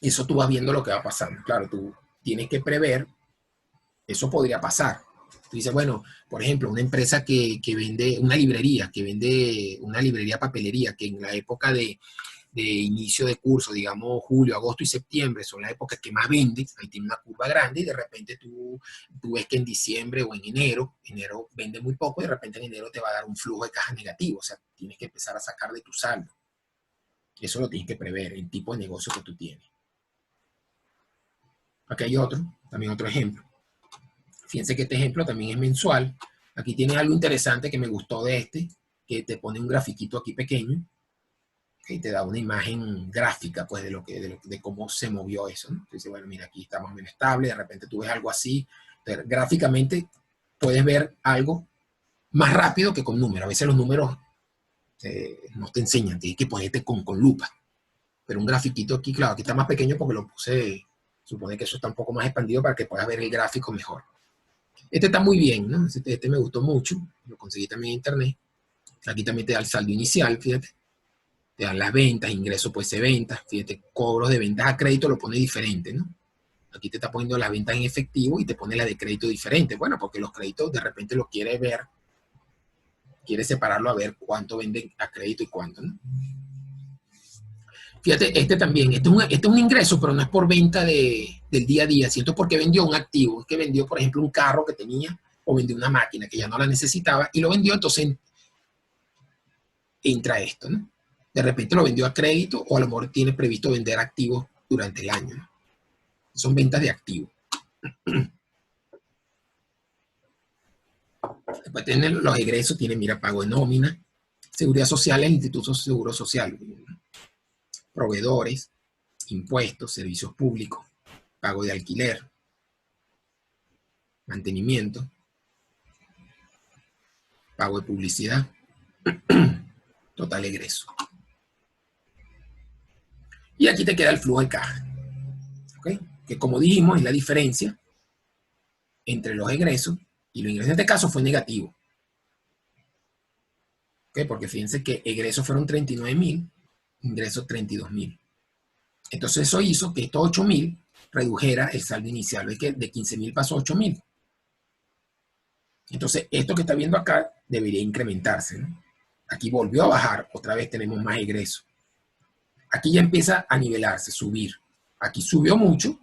Eso tú vas viendo lo que va pasando. Claro, tú tienes que prever, eso podría pasar. Tú dices, bueno, por ejemplo, una empresa que vende, una librería, que vende una librería papelería, que en la época de inicio de curso, digamos julio, agosto y septiembre, son las épocas que más venden, ahí tiene una curva grande y de repente tú ves que en diciembre o en enero vende muy poco y de repente en enero te va a dar un flujo de caja negativo, o sea, tienes que empezar a sacar de tu saldo. Eso lo tienes que prever, el tipo de negocio que tú tienes. Aquí hay también otro ejemplo. Fíjense que este ejemplo también es mensual. Aquí tiene algo interesante que me gustó de que te pone un grafiquito aquí pequeño. Y te da una imagen gráfica, pues, de cómo se movió eso, ¿no? Entonces, bueno, mira, aquí está más o menos estable, de repente tú ves algo así, pero gráficamente puedes ver algo más rápido que con números. A veces los números no te enseñan, tienes que ponerte con lupa. Pero un grafiquito aquí, claro, aquí está más pequeño porque lo puse, supone que eso está un poco más expandido para que puedas ver el gráfico mejor. Este está muy bien, ¿no? Este me gustó mucho, lo conseguí también en internet. Aquí también te da el saldo inicial, fíjate. Te dan las ventas, ingresos pues de ventas, fíjate, cobros de ventas a crédito lo pone diferente, ¿no? Aquí te está poniendo las ventas en efectivo y te pone la de crédito diferente. Bueno, porque los créditos de repente los quiere ver, quiere separarlo a ver cuánto venden a crédito y cuánto, ¿no? Fíjate, este también, este es un ingreso, pero no es por venta del día a día, sino porque vendió un activo, es que vendió, por ejemplo, un carro que tenía o vendió una máquina que ya no la necesitaba y lo vendió, entonces entra esto, ¿no? De repente lo vendió a crédito o a lo mejor tiene previsto vender activos durante el año, ¿no? Son ventas de activos. Después tiene los egresos, tiene, mira, pago de nómina, seguridad social, el Instituto Seguro Social, proveedores, impuestos, servicios públicos, pago de alquiler, mantenimiento, pago de publicidad, total egreso. Y aquí te queda el flujo de caja, ¿okay? Que como dijimos es la diferencia entre los egresos y los ingresos. En este caso fue negativo, ¿okay? Porque fíjense que egresos fueron 39.000, ingresos 32.000. Entonces eso hizo que estos 8.000 redujera el saldo inicial, ¿ves? Que de 15.000 pasó a 8.000. Entonces esto que está viendo acá debería incrementarse, ¿no? Aquí volvió a bajar, otra vez tenemos más egresos. Aquí ya empieza a nivelarse, subir. Aquí subió mucho,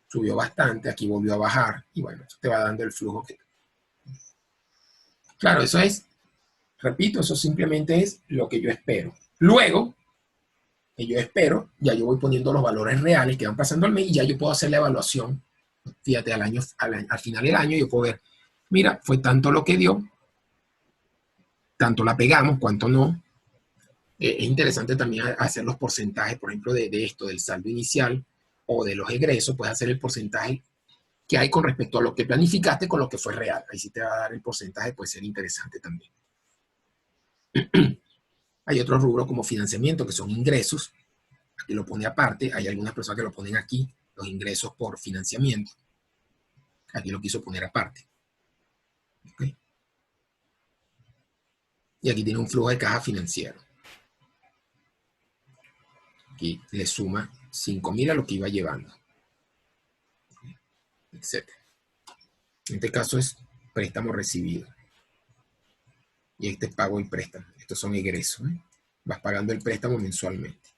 subió bastante, aquí volvió a bajar y bueno, eso te va dando el flujo que... Claro, eso es, repito, eso simplemente es lo que yo espero. Luego, que yo espero, ya yo voy poniendo los valores reales que van pasando al mes y ya yo puedo hacer la evaluación. Fíjate, al final del año yo puedo ver, mira, fue tanto lo que dio, tanto la pegamos, cuánto no. Es interesante también hacer los porcentajes, por ejemplo, de esto, del saldo inicial o de los egresos, puedes hacer el porcentaje que hay con respecto a lo que planificaste con lo que fue real. Ahí sí te va a dar el porcentaje, puede ser interesante también. Hay otros rubros como financiamiento, que son ingresos. Aquí lo pone aparte. Hay algunas personas que lo ponen aquí, los ingresos por financiamiento. Aquí lo quiso poner aparte. ¿Okay? Y aquí tiene un flujo de caja financiero. Aquí le suma 5.000 a lo que iba llevando, etc. En este caso es préstamo recibido. Y este es pago y préstamo. Estos son egresos, ¿eh? Vas pagando el préstamo mensualmente.